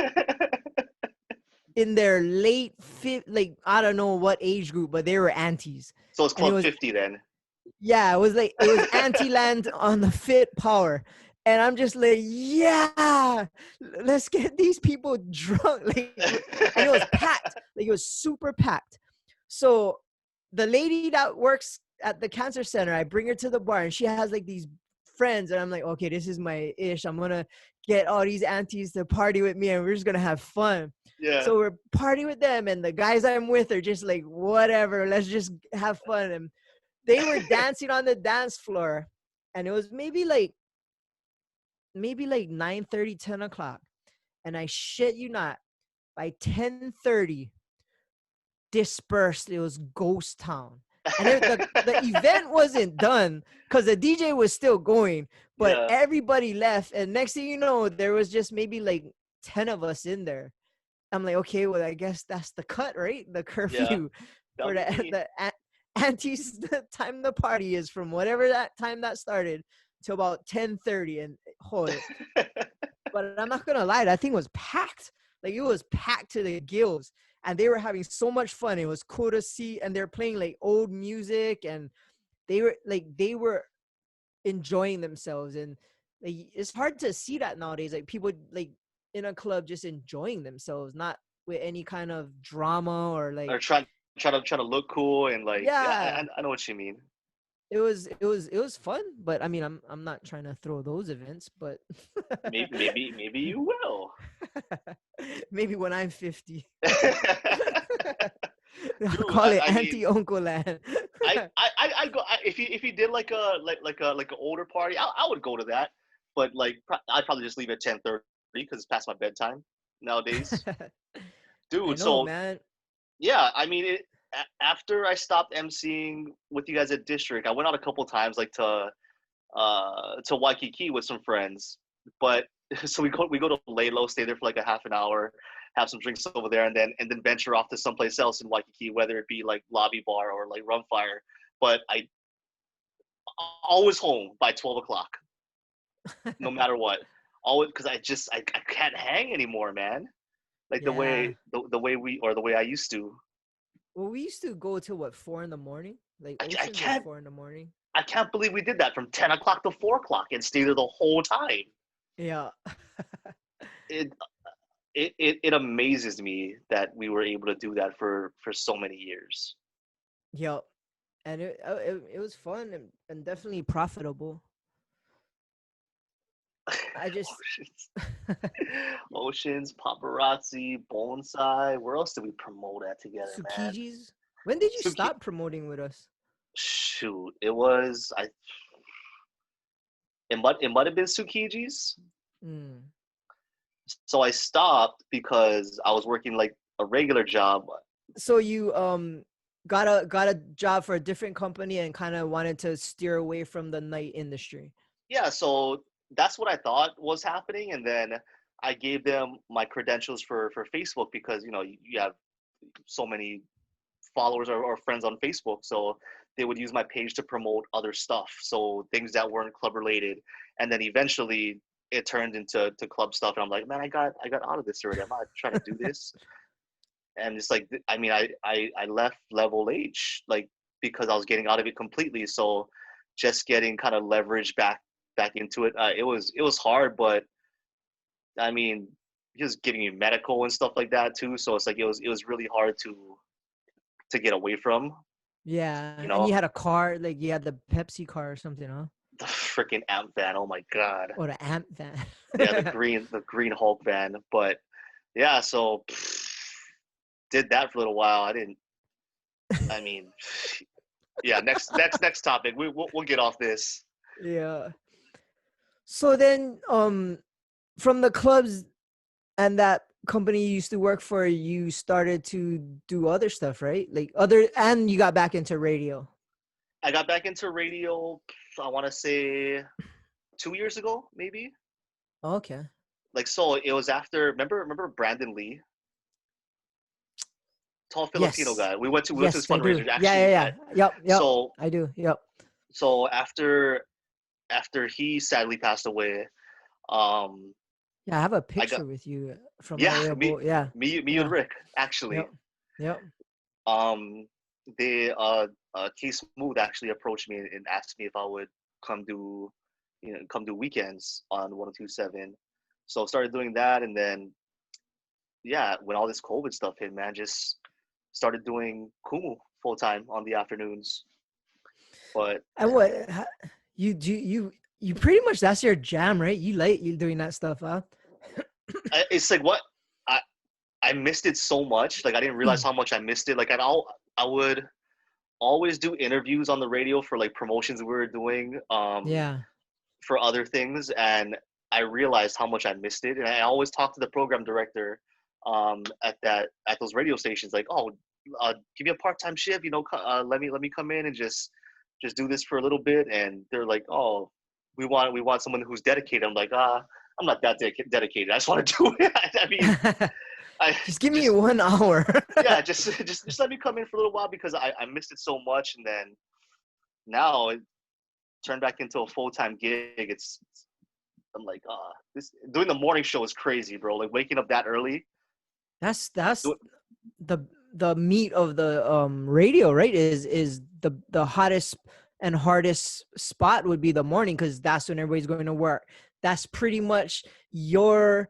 in their late like I don't know what age group, but they were aunties. So it's Club 50 then. Yeah, it was auntie land on the Fit Power. And I'm just like, yeah, let's get these people drunk. Like, and it was packed. Like it was super packed. So the lady that works at the cancer center, I bring her to the bar and she has like these friends. And I'm like, okay, this is my ish. I'm going to get all these aunties to party with me and we're just going to have fun. Yeah. So we're partying with them and the guys I'm with are just like, whatever, let's just have fun. And they were dancing on the dance floor. And it was maybe like 9:30, 10 o'clock. And I shit you not, by 10:30, dispersed. It was ghost town. And the event wasn't done because the DJ was still going, but everybody left. And next thing you know, there was just maybe like 10 of us in there. I'm like, okay, well, I guess that's the cut, right? The curfew for Auntie's the time the party is from whatever that time that started to about 10:30 and hold it. But I'm not gonna lie, that thing was packed. Like it was packed to the gills, and they were having so much fun. It was cool to see, and they're playing like old music, and they were enjoying themselves. And like it's hard to see that nowadays. Like people like in a club just enjoying themselves, not with any kind of drama or like Or trying to look cool and like yeah. I know what you mean. It was fun, but I mean I'm not trying to throw those events, but Maybe you will. maybe when I'm 50. I'll Dude, call it I mean, auntie uncle land. I go if he did like an older party, I would go to that. But like I'd probably just leave at 10:30 because it's past my bedtime nowadays, I dude. know, So man. yeah, I mean, after I stopped emceeing with you guys at District, I went out a couple times, like to Waikiki with some friends. But so we go to lay low, stay there for like a half an hour, have some drinks over there, and then venture off to someplace else in Waikiki, whether it be like Lobby Bar or like Rumfire. But I always home by 12 o'clock, no matter what. Always because I can't hang anymore, man. Like Yeah. the way the way I used to. Well, we used to go till what, 4 in the morning? Like I Oceans was can't 4 in the morning. I can't believe we did that from 10 o'clock to 4 o'clock and stayed there the whole time. Yeah. It it amazes me that we were able to do that for so many years. Yep. And it was fun and definitely profitable. I just Oceans, Oceans, paparazzi, bonsai. Where else did we promote at together, man? Tsukijis. When did you Suki. stop promoting with us? Shoot, it was I. It might have been Tsukiji's. Mm. So I stopped because I was working like a regular job. So you got a job for a different company and kind of wanted to steer away from the night industry. Yeah, so that's what I thought was happening, and then I gave them my credentials for Facebook because you have so many followers or friends on Facebook, so they would use my page to promote other stuff, so things that weren't club related, and then eventually it turned into club stuff, and I'm like, man, I got out of this already. I'm not trying to do this, and it's like I mean I left Level H like because I was getting out of it completely, so just getting kind of leverage back into it. It was hard, but I mean, he was giving you medical and stuff like that too. So it's like it was really hard to get away from. Yeah, You and know, you had a car, like you had the Pepsi car or something, huh? the freaking amp van. Oh my god. Or the amp van. Yeah, the green Hulk van. But yeah, so did that for a little while. I didn't. I mean, yeah. Next topic. We'll get off this. Yeah. So then, from the clubs and that company you used to work for, you started to do other stuff, right? And you got back into radio. I got back into radio. I want to say 2 years ago, maybe. Okay. Like so, it was after. Remember Brandon Lee, tall Filipino Yes. guy. We went to his Yes, I do. fundraiser. Yeah. Yep. So I do. Yep. so after he sadly passed away, um, Yeah, I have a I got picture with you from our yeah airboat. Yeah. me and Yeah. Rick actually. Yep. Yep. Um, they K Smooth actually approached me and asked me if I would come do come do weekends on 102.7. So started doing that, and then yeah, when all this COVID stuff hit, man, just started doing Kumu full time on the afternoons. But And you do you pretty much, that's your jam, right? You doing that stuff, huh? it's like what I I missed it so much. Like I didn't realize how much I missed it. Like I would always do interviews on the radio for like promotions we were doing Yeah. for other things, and I realized how much I missed it. And I always talk to the program director at those radio stations, like, oh, give me a part-time shift, let me come in and just do this for a little bit. And they're like, oh, we want someone who's dedicated. I'm like, I'm not that dedicated. I just want to do it. I mean, Just give me 1 hour. Yeah, just let me come in for a little while because I missed it so much, and then now it turned back into a full-time gig. I'm like, this doing the morning show is crazy, bro. Like waking up that early. That's Do- the meat of the radio, right? Is the hottest and hardest spot would be the morning, because that's when everybody's going to work. That's pretty much you're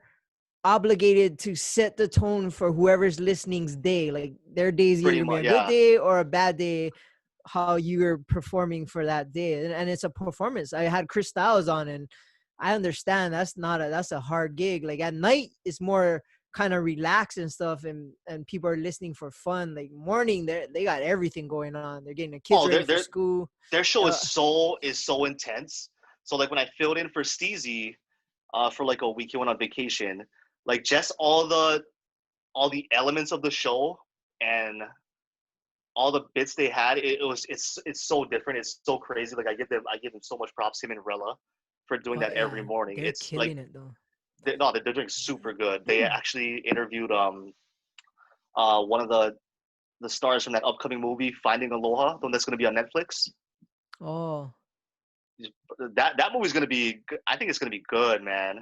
obligated to set the tone for whoever's listening's day. Like their day's either Pretty gonna be much, a good yeah. day or a bad day, how you're performing for that day. And it's a performance. I had Chris Styles on, and I understand that's a hard gig. Like at night it's more kind of relaxed and stuff, and people are listening for fun. Like morning, they got everything going on. They're getting the kids Oh, ready for school. their show Uh, is so intense. So like when I filled in for Steezy, for like a week, he went on vacation. Like just all the elements of the show and all the bits they had, it's so different. It's so crazy. Like I give them so much props, him and Rella, for doing oh that every yeah, morning. they're It's like killing it though. they're doing super good. They actually interviewed one of the stars from that upcoming movie Finding Aloha, the one that's going to be on Netflix. Oh, That movie's going to be, I think it's going to be good, man.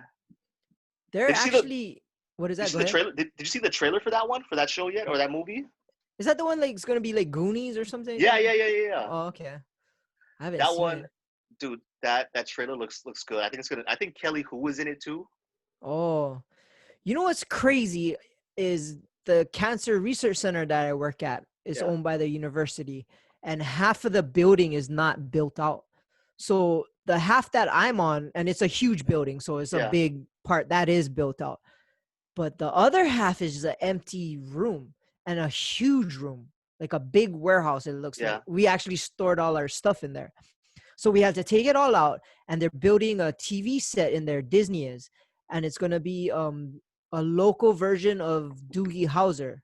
they're Did you see the actually. What is did you that? see Go the ahead. trailer? Did you see the trailer for that one, for that show yet, or that movie? Is that the one like it's gonna be like Goonies or something like Yeah, that? yeah. Oh, okay. I haven't That seen one, it. dude. That trailer looks good. I think it's gonna. I think Kelly Hu is in it too. Oh, you know what's crazy is the cancer research center that I work at is Yeah. owned by the university, and half of the building is not built out. So the half that I'm on, and it's a huge building, so it's a Yeah. big part that is built out. But the other half is just an empty room, and a huge room, like a big warehouse. It looks Yeah. like we actually stored all our stuff in there. So we had to take it all out, and they're building a TV set in there. Disney is, and it's gonna be a local version of Doogie Howser,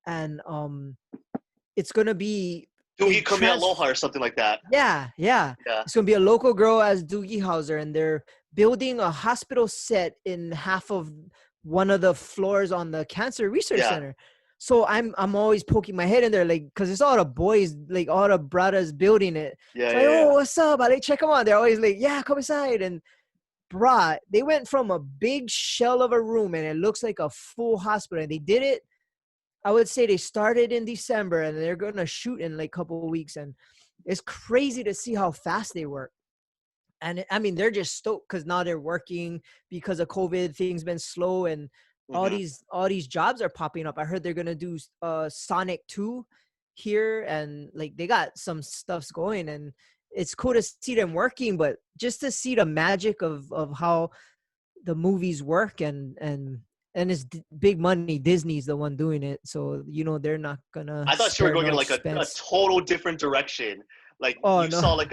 and it's gonna be they Doogie Kami Aloha or something like that. yeah. Yeah. It's gonna be a local girl as Doogie Howser, and they're building a hospital set in half of one of the floors on the Cancer Research Yeah. Center. So I'm always poking my head in there, like, cause it's all the boys, like all the brothers building it. Yeah. So like, oh, what's up? I like check them out. They're always like, yeah, come inside. And bruh, they went from a big shell of a room, and it looks like a full hospital. And they did it. I would say they started in December, and they're gonna shoot in like a couple of weeks. And it's crazy to see how fast they work. And I mean, they're just stoked because now they're working because of COVID. Things been slow, and all Mm-hmm. these jobs are popping up. I heard they're gonna do Sonic 2 here, and like they got some stuffs going, and it's cool to see them working. But just to see the magic of how the movies work, and it's big money. Disney's the one doing it, so they're not gonna I thought you were spare going no in like a expense. total different direction. Like Oh you no. saw like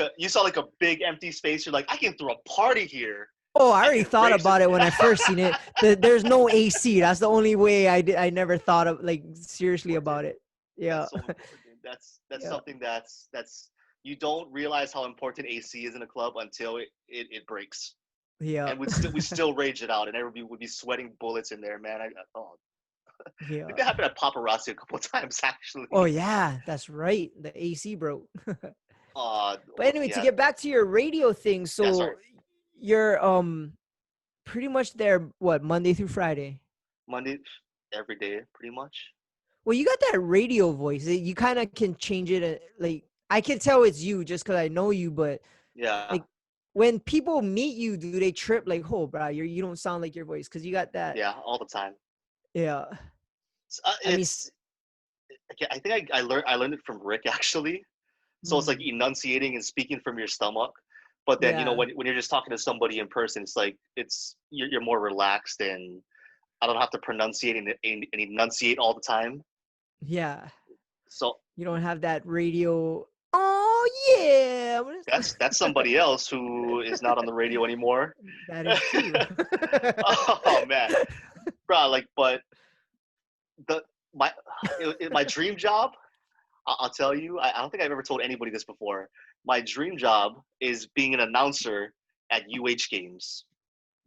a big empty space. You're like, I can throw a party here. Oh, I I already can thought raise about it when I first seen it. There's no AC. That's the only way I never thought of like seriously about it. Yeah. That's so important. That's Yeah. something that's you don't realize how important AC is in a club until it breaks. Yeah. And we still rage it out, and everybody would be sweating bullets in there, man. I Yeah. think that happened at Paparazzi a couple of times actually. Oh yeah, that's right. The AC broke. But anyway, to Yeah, get back to your radio thing, yeah. so Sorry, you're pretty much there what, Monday through Friday? Monday, every day, pretty much. Well, you got that radio voice. You kind of can change it. Like I can tell it's you just because I know you, but Yeah, like when people meet you, do they trip like, oh, bro, you don't sound like your voice because you got that? yeah, all the time. Yeah. I mean, It's I think I learned it from Rick actually. So it's like enunciating and speaking from your stomach. But then yeah, when you're just talking to somebody in person, it's like you're more relaxed, and I don't have to pronunciate and enunciate all the time. yeah. So You don't have that radio. Oh yeah, that's somebody else who is not on the radio anymore. that is true. Oh man, bro, like, but the my my dream job, I'll tell you, I don't think I've ever told anybody this before. My dream job is being an announcer at UH games.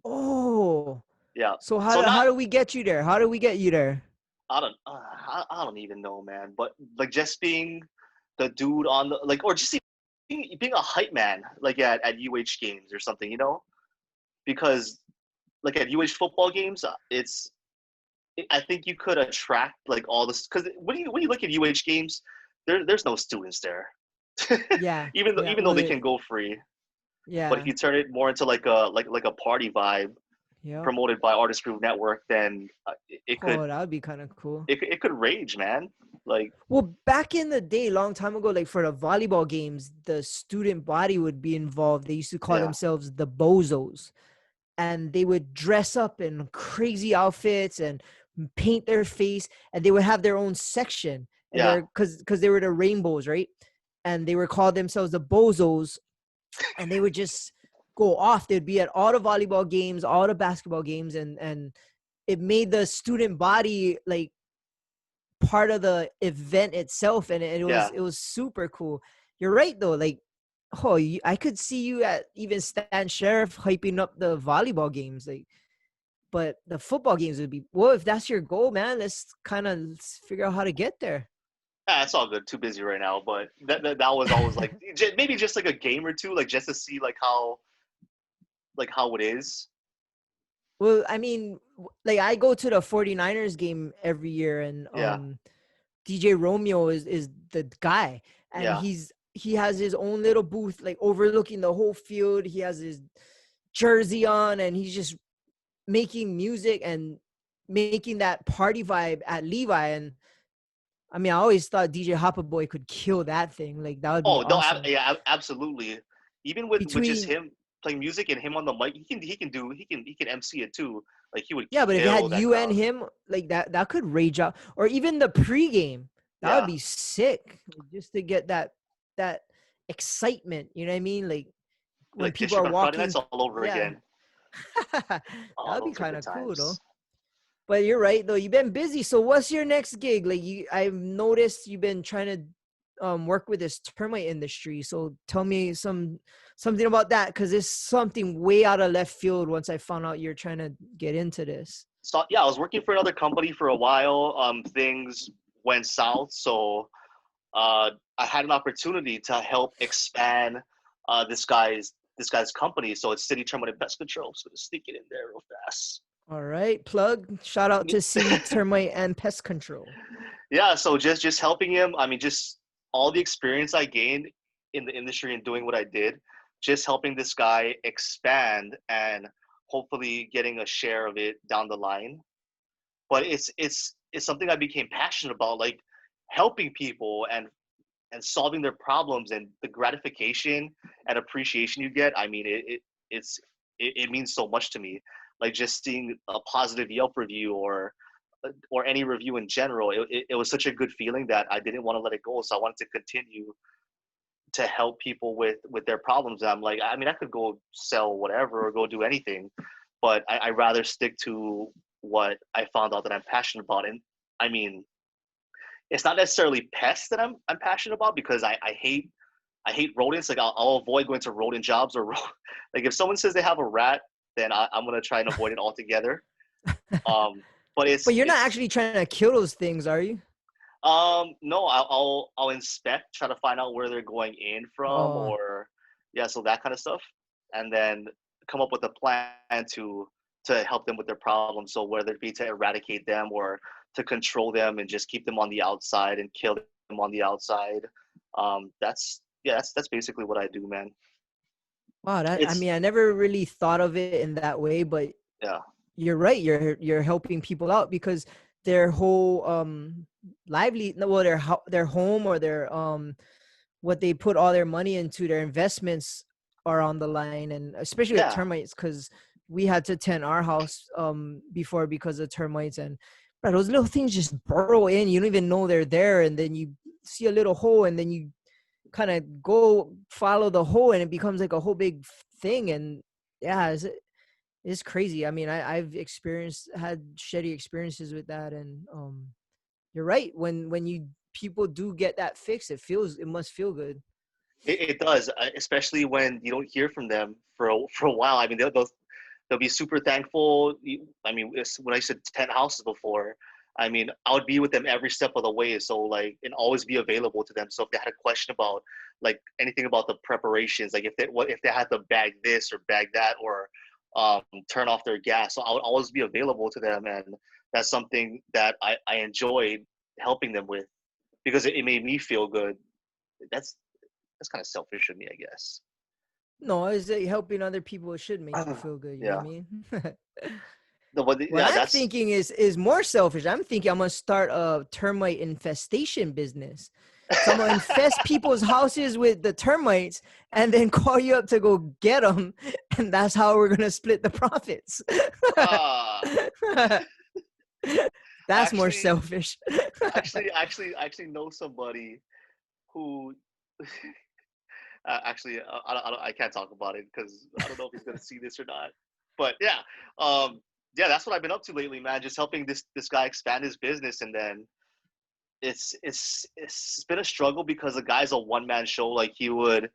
Oh, Yeah. so So how not do we get you there? How do we get you there? I don't even know, man. But like just being the dude on the like, or just being a hype man, like at UH games or something, because like at UH football games, I think you could attract like all this because when you look at UH games, there's no students there, Yeah, even though yeah. even though they can go free. But if Yeah, you turn it more into like a party vibe yeah. promoted by Artist Group Network, then it could Oh, that would be kind of cool. it could rage, man. Like Well, back in the day, long time ago, like for the volleyball games, the student body would be involved. They used to call yeah, themselves the Bozos, and they would dress up in crazy outfits and paint their face, and they would have their own section. And yeah, they're because they were the rainbows, right? And they were called themselves the Bozos, and they would just go off. They'd be at all the volleyball games, all the basketball games, and it made the student body like part of the event itself, and it was yeah. it was super cool. You're right though, like I could see you at even Stan Sheriff hyping up the volleyball games, like, but the football games would be, well, if that's your goal, man, let's kind of figure out how to get there. It's all good. Too busy right now, but that was always like maybe just like a game or two, like just to see like how it is. Well, I mean, like I go to the 49ers game every year, and Yeah, DJ Romeo is the guy, and yeah. he has his own little booth like overlooking the whole field. He has his jersey on, and he's just making music and making that party vibe at Levi. And I mean, I always thought DJ Hopper Boy could kill that thing. Like that would be Oh no, awesome. yeah, absolutely. Even with just Between him playing music and him on the mic, he can MC it too. Like he would Yeah, but if you kill had that you and crowd. him, like that could rage out. Or even the pregame, that would Yeah, be sick, like, just to get that excitement. You know what I mean? Like when like people are District on Friday walking. nights all over Yeah, again. that Oh, would be those are kind good of cool though. times. But you're right though. You've been busy. So what's your next gig? Like I've noticed you've been trying to work with this termite industry. So tell me something about that, because it's something way out of left field. Once I found out you're trying to get into this. So yeah, I was working for another company for a while. Things went south, so I had an opportunity to help expand this guy's company. So it's City Termite and Pest Control. So to sneak it in there real fast. All right, plug. Shout out to City Termite and Pest Control. Yeah, so just helping him. I mean, just all the experience I gained in the industry and doing what I did, just helping this guy expand and hopefully getting a share of it down the line. But it's something I became passionate about, like helping people and solving their problems and the gratification and appreciation you get. I mean, it means so much to me. Like just seeing a positive Yelp review or any review in general, it was such a good feeling that I didn't want to let it go. So I wanted to continue to help people with their problems. And I'm like, I mean, I could go sell whatever or go do anything, but I rather stick to what I found out that I'm passionate about. And I mean, it's not necessarily pests that I'm passionate about because I hate rodents. Like I'll avoid going to rodent jobs or like if someone says they have a rat, then I'm gonna try and avoid it altogether. Um, but But you're not it's actually trying to kill those things, are you? no, I'll inspect, try to find out where they're going in from, Oh, or yeah, so that kind of stuff, and then come up with a plan to help them with their problems. So whether it be to eradicate them or to control them and just keep them on the outside and kill them on the outside. That's basically what I do, man. wow. I It's mean, I never really thought of it in that way, but yeah, you're right. You're helping people out because their whole well, their home or their what they put all their money into, their investments are on the line. And especially with yeah, termites, because we had to tent our house before because of termites. And bro, those little things just burrow in, you don't even know they're there, and then you see a little hole, and then you kind of go follow the hole, and it becomes like a whole big thing. And yeah, it's crazy. I mean, I've had shitty experiences with that. And you're right, when you people do get that fix, it must feel good. it does, especially when you don't hear from them for a while. I mean, they'll be super thankful. I mean, when I said 10 houses before, I mean, I would be with them every step of the way. So like, and always be available to them. So if they had a question about like anything about the preparations, like if they had to bag this or bag that or turn off their gas, so I would always be available to them, and that's something that I enjoyed helping them with because it made me feel good. That's kind of selfish of me, I guess. No, is it helping other people? It should make you feel good. You know what I Yeah. mean? No, but What yeah, I'm that's thinking is more selfish. I'm thinking I'm gonna start a termite infestation business. So I'm gonna infest people's houses with the termites, and then call you up to go get them, and that's how we're gonna split the profits. uh, That's more actually, selfish. actually know somebody who actually I can't talk about it because I don't know if he's gonna see this or not. But yeah, yeah, that's what I've been up to lately, man. Just helping this guy expand his business, and then it's been a struggle because the guy's a one man show. Like he would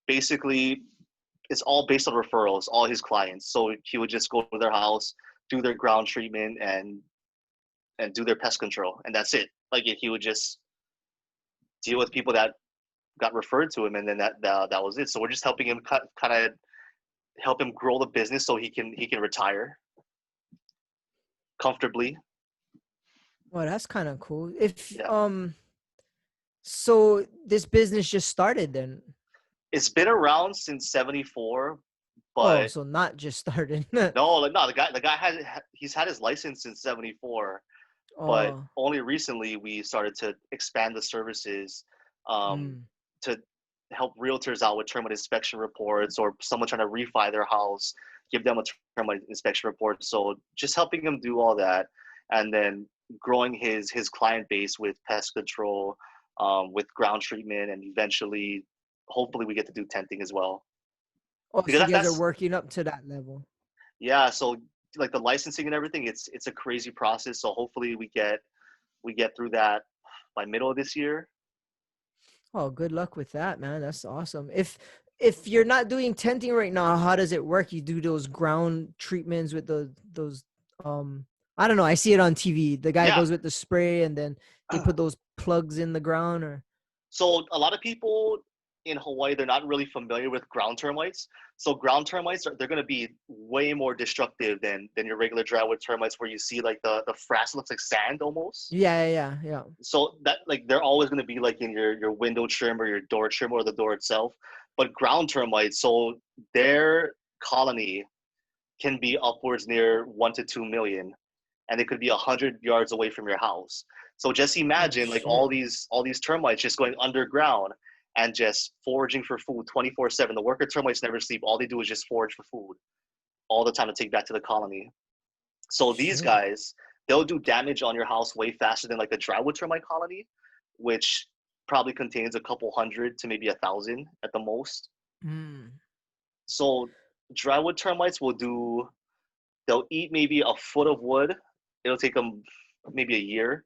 basically, it's all based on referrals. All his clients, so he would just go to their house, do their ground treatment, and do their pest control, and that's it. Like he would just deal with people that got referred to him, and then that was it. So we're just helping him kind of help him grow the business so he can retire comfortably. Well, that's kind of cool. If Yeah. so this business just started then. It's been around since '74, Oh, but so not just started. no, like no, the guy he's had his license since '74, but Oh, only recently we started to expand the services um, mm. to help realtors out with termite inspection reports, or someone trying to refi their house, give them a termite inspection report. So just helping him do all that, and then growing his client base with pest control, with ground treatment, and eventually, hopefully, we get to do tenting as well. Oh, Because so you guys are that's working up to that level. yeah. So like the licensing and everything, it's a crazy process. So hopefully we get through that by middle of this year. Oh, good luck with that, man. That's awesome. If you're not doing tenting right now, how does it work? You do those ground treatments with those I don't know. I see it on TV. The guy Yeah. goes with the spray and then they put those plugs in the ground or So a lot of people in Hawaii, they're not really familiar with ground termites. So ground termites they're going to be way more destructive than your regular drywood termites, where you see like the frass looks like sand almost. yeah. So that like they're always going to be like in your window trim or your door trim or the door itself. But ground termites, so their colony can be upwards near 1 to 2 million, and it could be 100 yards away from your house. So just Oh imagine like shit. all these termites just going underground and just foraging for food 24/7. The worker termites never sleep. All they do is just forage for food all the time to take back to the colony. So these Shit. guys, they'll do damage on your house way faster than like a drywood termite colony, which probably contains a couple hundred to maybe 1,000 at the most. Mm. So drywood termites they'll eat maybe a foot of wood. It'll take them maybe a year.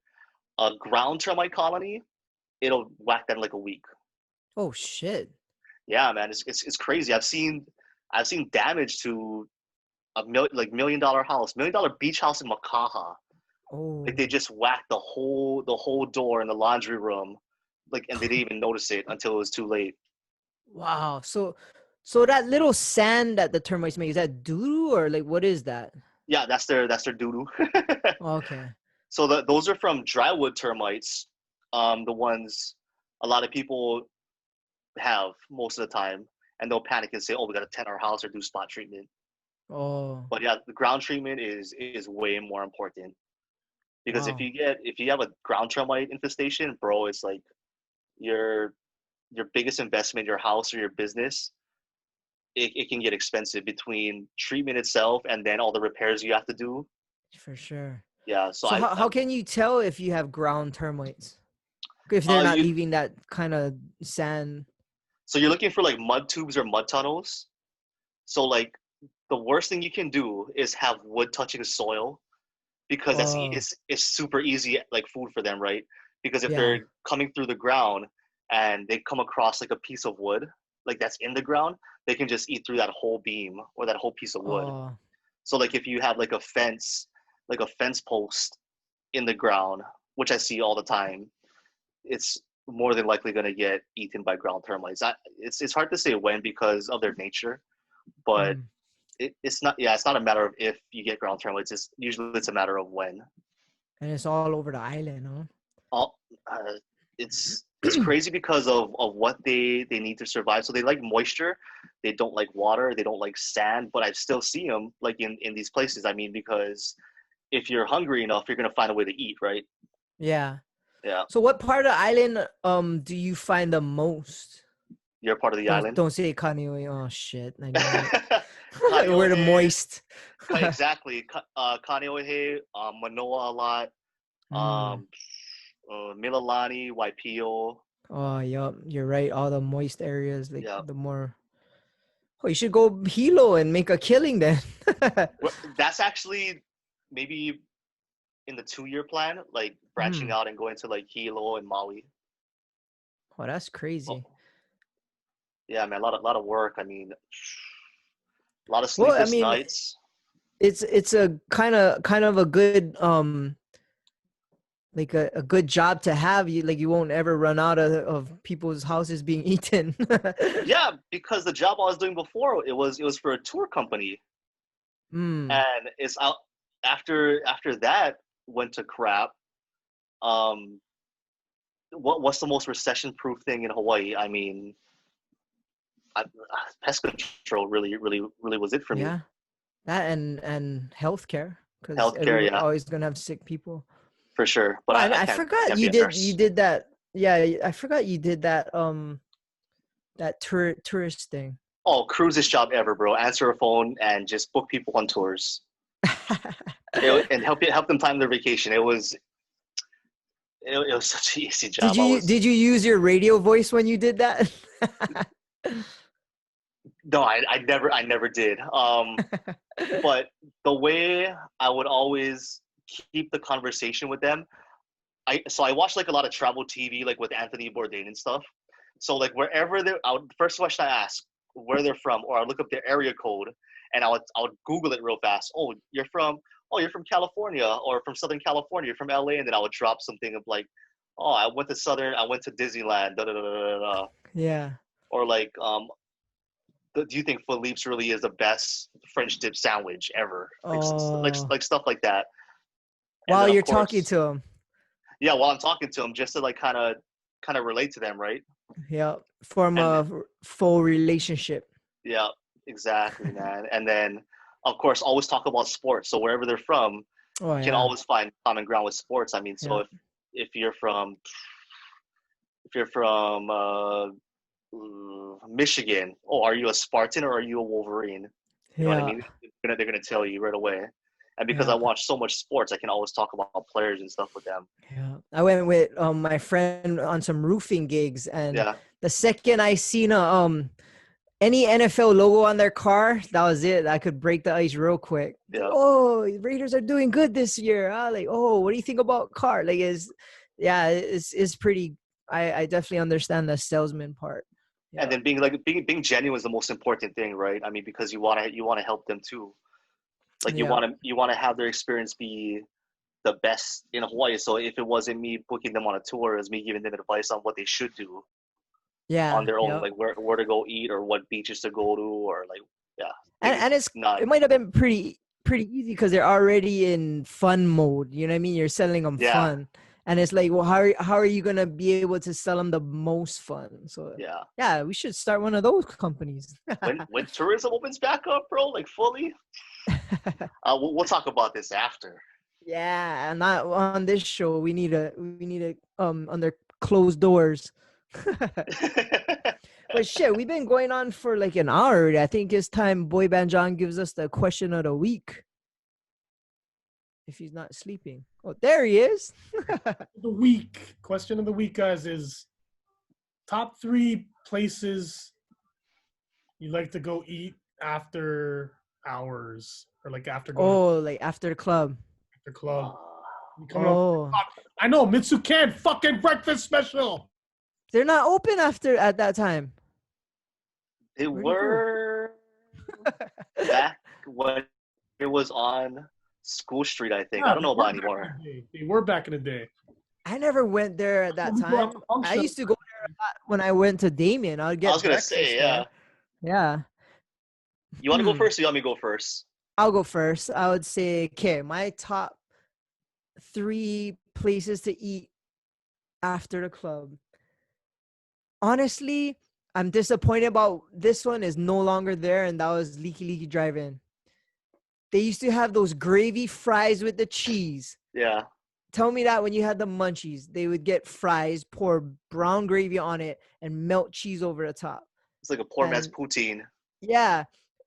A ground termite colony, it'll whack that in like a week. Oh shit. Yeah, man, it's crazy. I've seen damage to $1 million house, $1 million beach house in Makaha. Like Oh. they just whacked the whole door in the laundry room, like, and they didn't even notice it until it was too late. Wow. So that little sand that the termites make, is that doo or like what is that? Yeah, that's their doo doo. Okay. So those are from drywood termites, the ones a lot of people have most of the time, and they'll panic and say, "Oh, we got to tent our house or do spot treatment." Oh, But yeah, the ground treatment is way more important, because if wow. you have a ground termite infestation, bro, it's like your your biggest investment, your house or your business. It can get expensive between treatment itself and then all the repairs you have to do. For sure. Yeah, so So I, how I can you tell if you have ground termites? If they're not you leaving that kind of sand. so you're looking for like mud tubes or mud tunnels. So like the worst thing you can do is have wood touching soil, because Oh, it's super easy like food for them, right? Because if yeah. they're coming through the ground and they come across like a piece of wood like that's in the ground, they can just eat through that whole beam or that whole piece of wood. Oh, So like if you have like a fence post in the ground, which I see all the time, it's more than likely going to get eaten by ground termites. It's hard to say when because of their nature, but Mm. it's not. Yeah, it's not a matter of if you get ground termites. It's a matter of when. And it's all over the island, huh? All it's crazy because of what they need to survive. So they like moisture, they don't like water, they don't like sand. But I still see them like in these places. I mean, because if you're hungry enough, you're gonna find a way to eat, right? Yeah. Yeah, So what part of the island do you find the most? you're part of the Don't island. don't say Kaneohe. Oh shit, I knew it. We're the Kaneohe, moist. exactly. Kaneohe, Manoa a lot. Mm. Um, Mililani, Waipio. Oh, yup, you're right. All the moist areas, like Yeah, the more. Oh, you should go Hilo and make a killing then. that's actually maybe in the 2-year plan, like branching Hmm. out and going to like Hilo and Maui. Oh, that's Oh, crazy. yeah, man, a lot of work. I mean, a lot of Well, I sleepless mean, nights. it's a kind of a good like a good job to have. You won't ever run out of people's houses being eaten. Yeah, because the job I was doing before, it was for a tour company, Hmm. and it's out after that went to crap. Um, what's the most recession-proof thing in Hawaii? I mean, pest control really was it for me. Yeah. That and healthcare, because Healthcare, everyone's yeah, always gonna have sick people. for sure. But Well, I I can't forgot be a you nurse. did that. Yeah, I forgot you did that. That tourist thing. Oh, cruisest job ever, bro. Answer a phone and just book people on tours. And help them time their vacation. It was such an easy Did job. you did you use your radio voice when you did that? No, I never did. But the way I would always keep the conversation with them, I watch like a lot of travel TV, like with Anthony Bourdain and stuff. So like wherever first question I ask where they're from, or I look up their area code, and I would Google it real fast. You're from California, or from Southern California, you're from LA, and then I would drop something of like, oh, I went to Disneyland, da da da da da, Yeah. or like, do you think Philippe's really is the best French dip sandwich ever? Oh, Like stuff like that. And while then of you're talking course, to him. yeah, while I'm talking to them, just to like kind of relate to them, right? Yeah. Form And a full relationship. yeah, exactly, man. And then of course, always talk about sports. So wherever they're from, Oh you can yeah. always find common ground with sports. I mean, so Yeah. if you're from Michigan, oh, are you a Spartan or are you a Wolverine? You know what I Yeah. mean? They're gonna tell you right away. And because I Yeah. watch so much sports, I can always talk about players and stuff with them. Yeah. I went with my friend on some roofing gigs, and Yeah, the second I seen a any NFL logo on their car, that was it. I could break the ice real quick. Like, yeah. oh, Raiders are doing good this year. Like, oh, what do you think about car? Like, it's pretty. I definitely understand the salesman part. And Yeah, then being genuine is the most important thing, right? I mean, because you wanna help them too. Like you yeah, wanna you wanna have their experience be the best in Hawaii. So if it wasn't me booking them on a tour, it's me giving them advice on what they should do on yeah, their own, yeah. like where to go eat or what beaches to go to, or like yeah, And not it might have been pretty easy because they're already in fun mode. You know what I mean? You're selling them yeah, fun, and it's like, well, how are you gonna be able to sell them the most fun? So yeah. yeah, we should start one of those companies. When tourism opens back up, bro, like fully, we'll talk about this after. Yeah, not on this show. We need a under closed doors. But shit, we've been going on for like an hour already. I think it's time Boy Band John gives us the question of the week. If he's not sleeping. Oh, there he is. The week question of the week, guys, is top 3 places you like to go eat after hours, or like after going to Oh, like after the club. the club. Uh, You coming up? Oh, I know Mitsukan fucking breakfast special. they're not open after at that time. they Where'd he go? were back when it was on School Street, I think. I Yeah, don't they know were about back anymore. in the day. They were back in the day. I never went there at that When we go out time. to I function, used to go there a lot when I went to Damien. I would I get was gonna breakfast say, yeah. there. Yeah. You want to go first, or you want me to go first? I'll go first. I would say, okay, my top 3 places to eat after the club. Honestly, I'm disappointed about this one is no longer there, and that was Leaky Leaky Drive-In. They used to have those gravy fries with the cheese. Yeah, Tell me that when you had the munchies, they would get fries, pour brown gravy on it, and melt cheese over the top. it's like a poor man's And poutine. yeah,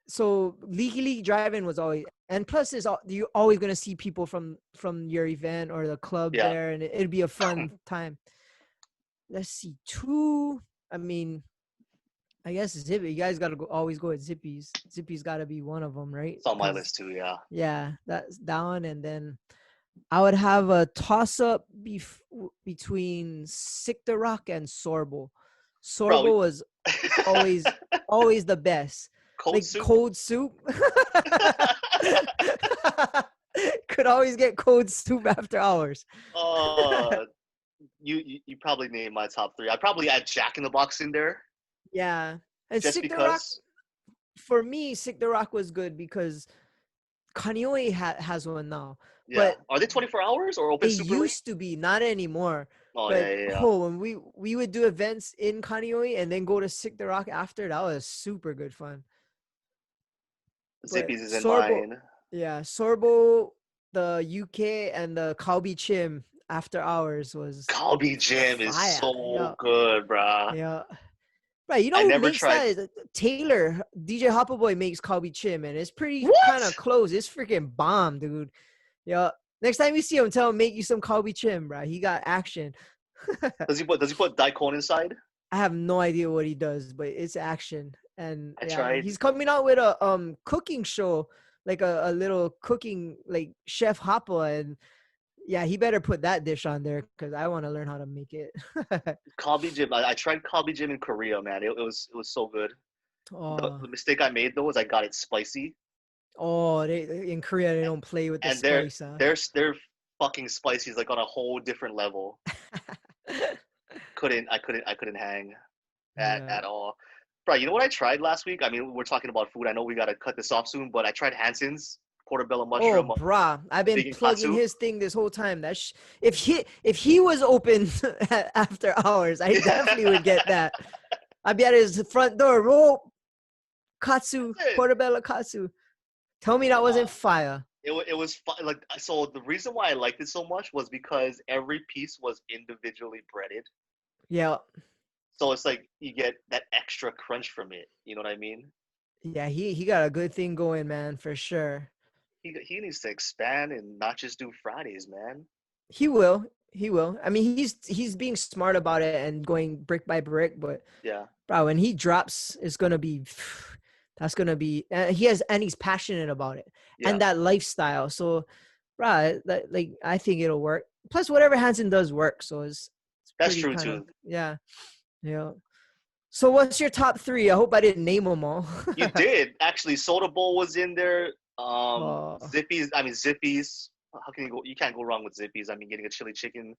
so Leaky Leaky Drive-In was always, and plus you're always gonna see people from your event or the club Yeah. there, and it'd be a fun time. Let's see, 2. I mean, I guess Zippy. You guys gotta always go at Zippy's. Zippy's gotta be one of them, right? It's on my 'Cause, list too. Yeah. yeah, that's that one, and then I would have a toss-up between Sick the Rock and Sorbo. Bro, Sorbo was always the best. cold Like soup. cold soup. Could always get cold soup after hours. You probably named my top 3. I'd probably add Jack in the Box in there, Yeah. And just Sick the Rock, because. for me, Sick the Rock was good because Kaneohe has one now. Yeah. But Are they 24 hours or open they super late? used to be, not anymore. Oh But yeah. when we would do events in Kaneohe and then go to Sick the Rock after, that was super good fun. But Zippies is in Sorbo, mine. yeah, Sorbo, the UK, and the Kalbi Chim after hours was Kalbi Jam is fire. so good, bruh. Yeah. Right, you know I who never makes tried. that? Taylor, DJ Hopper Boy makes Kalbi Chim, and it's pretty What? kind of close. It's freaking bomb, dude. Yeah. Next time you see him, tell him make you some Kalbi Chim, bro. He got action. Does he put daikon inside? I have no idea what he does, but it's action. And I yeah, tried. he's coming out with a cooking show, like a little cooking, like Chef Hoppa, and yeah, he better put that dish on there because I want to learn how to make it. Kalbi Jam. I tried Kalbi Jam in Korea, man. It was so good. Oh, The mistake I made though is I got it spicy, in Korea they don't play with the and spice, huh? their fucking spicy is like on a whole different level. I couldn't hang Yeah. at all. Bro, you know what I tried last week? I mean, we're talking about food. I know we gotta cut this off soon, but I tried Hansen's portobello Oh, mushroom brah, I've been vegan plugging katsu. his thing this whole time. If he was open after hours, I definitely would get that. I'd be at his front door. Roll katsu, That's it. portobello katsu. Tell me that wasn't fire. It was like, so the reason why I liked it so much was because every piece was individually breaded. Yeah, So it's like you get that extra crunch from it. You know what I mean? yeah. He got a good thing going, man, for sure. He needs to expand and not just do Fridays, man. He will. He will. I mean, he's being smart about it and going brick by brick. But Yeah. bro, when he drops, it's gonna be. That's gonna be. He's passionate about it Yeah. and that lifestyle. So, bro, like I think it'll work. Plus, whatever Hansen does work. So it's That's pretty true kinda, too. yeah, yeah. So what's your top 3? I hope I didn't name them all. You did actually. Soda Bowl was in there. Oh. Zippies. I mean Zippies. How can you go? You can't go wrong with Zippies. I mean, getting a chili chicken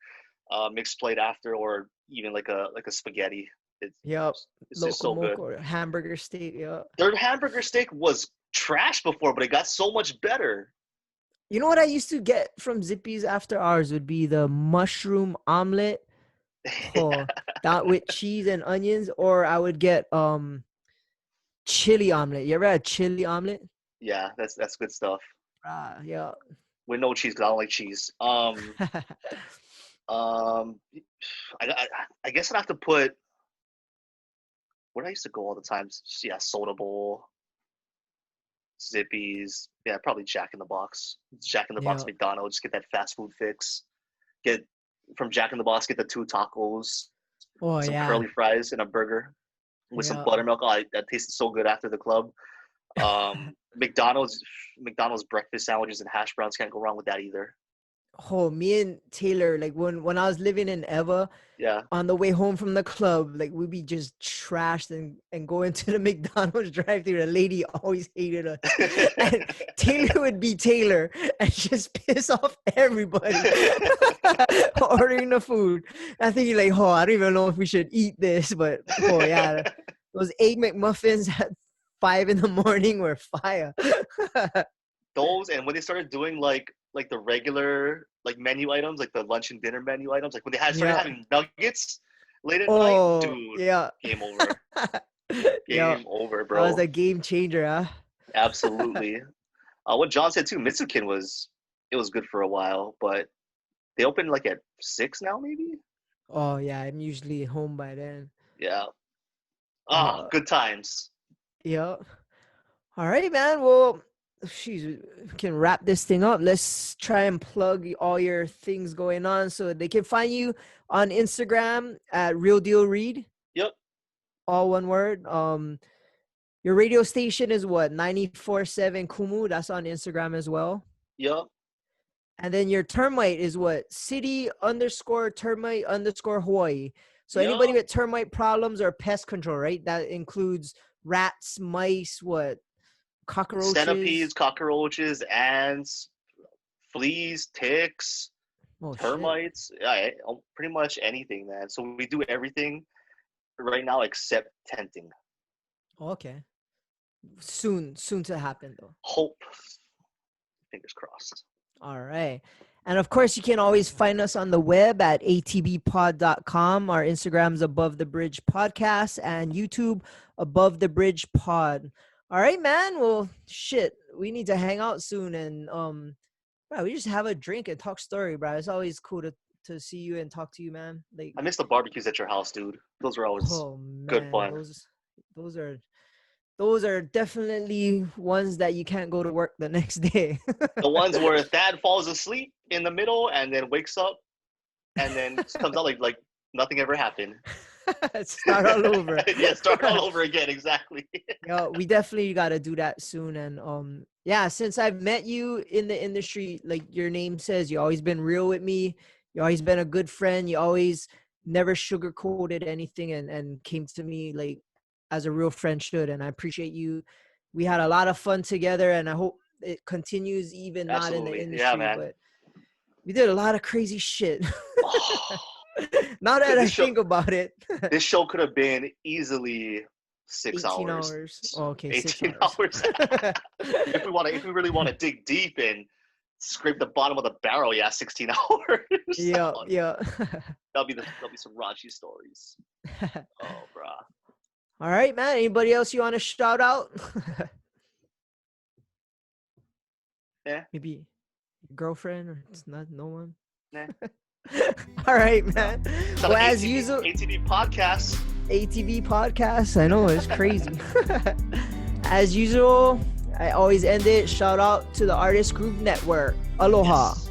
mixed plate after, or even like a spaghetti. Yep. It's just so good. Or hamburger steak. Yeah. Their hamburger steak was trash before, but it got so much better. You know what I used to get from Zippy's after hours would be the mushroom omelet. Oh, that with cheese and onions, or I would get chili omelet. You ever had chili omelet? Yeah, that's good stuff. Yeah. With no cheese, because I don't like cheese. I guess I'd have to put where I used to go all the time. Yeah, Soda Bowl, Zippies. Yeah, probably Jack in the Box. Jack in the Box Yeah. McDonald's. Get that fast food fix. Get from Jack in the Box. Get the 2 tacos, Oh some yeah. curly fries, and a burger with some Yeah. buttermilk. Oh, that tasted so good after the club. McDonald's breakfast sandwiches and hash browns, can't go wrong with that either. Oh, me and Taylor, like when I was living in Eva, Yeah. on the way home from the club, like we'd be just trashed and go into the McDonald's drive-thru. The lady always hated us. And Taylor would be Taylor and just piss off everybody ordering the food. I think you're like, oh, I don't even know if we should eat this, but oh yeah, those egg McMuffins at 5 a.m. were fire. Those, and when they started doing like the regular like menu items, like the lunch and dinner menu items, like when they started having nuggets late at night, dude, game over. Game over, bro. That was a game changer, huh? Absolutely. What John said too, Mitsukin was good for a while, but they open like at 6 now, maybe. Oh yeah, I'm usually home by then. Yeah. Good times. Yeah. All right, man. Well, we can wrap this thing up. Let's try and plug all your things going on so they can find you on Instagram at Real Deal Reed. Yep. All one word. Your radio station is what? 94.7 Kumu. That's on Instagram as well. Yep. And then your termite is what? City_termite_Hawaii. So anybody with termite problems or pest control, right? That includes rats, mice, what? Cockroaches, centipedes, cockroaches, ants, fleas, ticks, termites. Yeah, pretty much anything, man. So we do everything right now except tenting. Okay. Soon to happen though. Hope. Fingers crossed. All right. And of course, you can always find us on the web at ATBpod.com. Our Instagram's Above the Bridge Podcast and YouTube Above the Bridge Pod. All right, man. Well, shit, we need to hang out soon and bro, we just have a drink and talk story, bro. It's always cool to see you and talk to you, man. Like, I miss the barbecues at your house, dude. Those were always good fun. Those are definitely ones that you can't go to work the next day. The ones where Thad falls asleep in the middle and then wakes up and then comes out like nothing ever happened. Start all over. Yeah, start all over again. Exactly. Yo, we definitely got to do that soon. And yeah, since I've met you in the industry, like your name says, you always been real with me. You always been a good friend. You always never sugarcoated anything and came to me like as a real friend should. And I appreciate you. We had a lot of fun together, and I hope it continues even not in the industry. Yeah, man. But we did a lot of crazy shit. Now that I think about it. This show could have been easily 6 18 hours. Oh, okay, 18 hours. If we really want to dig deep and scrape the bottom of the barrel, 16 hours. Yeah. That'll be some raunchy stories. Oh, brah. All right, man. Anybody else you want to shout out? Yeah. Maybe girlfriend or it's not no one. Nah. All right, man. Well, as usual, ATB podcast. ATB podcast. I know, it's crazy. As usual, I always end it. Shout out to the Artist Group Network. Aloha. Yes.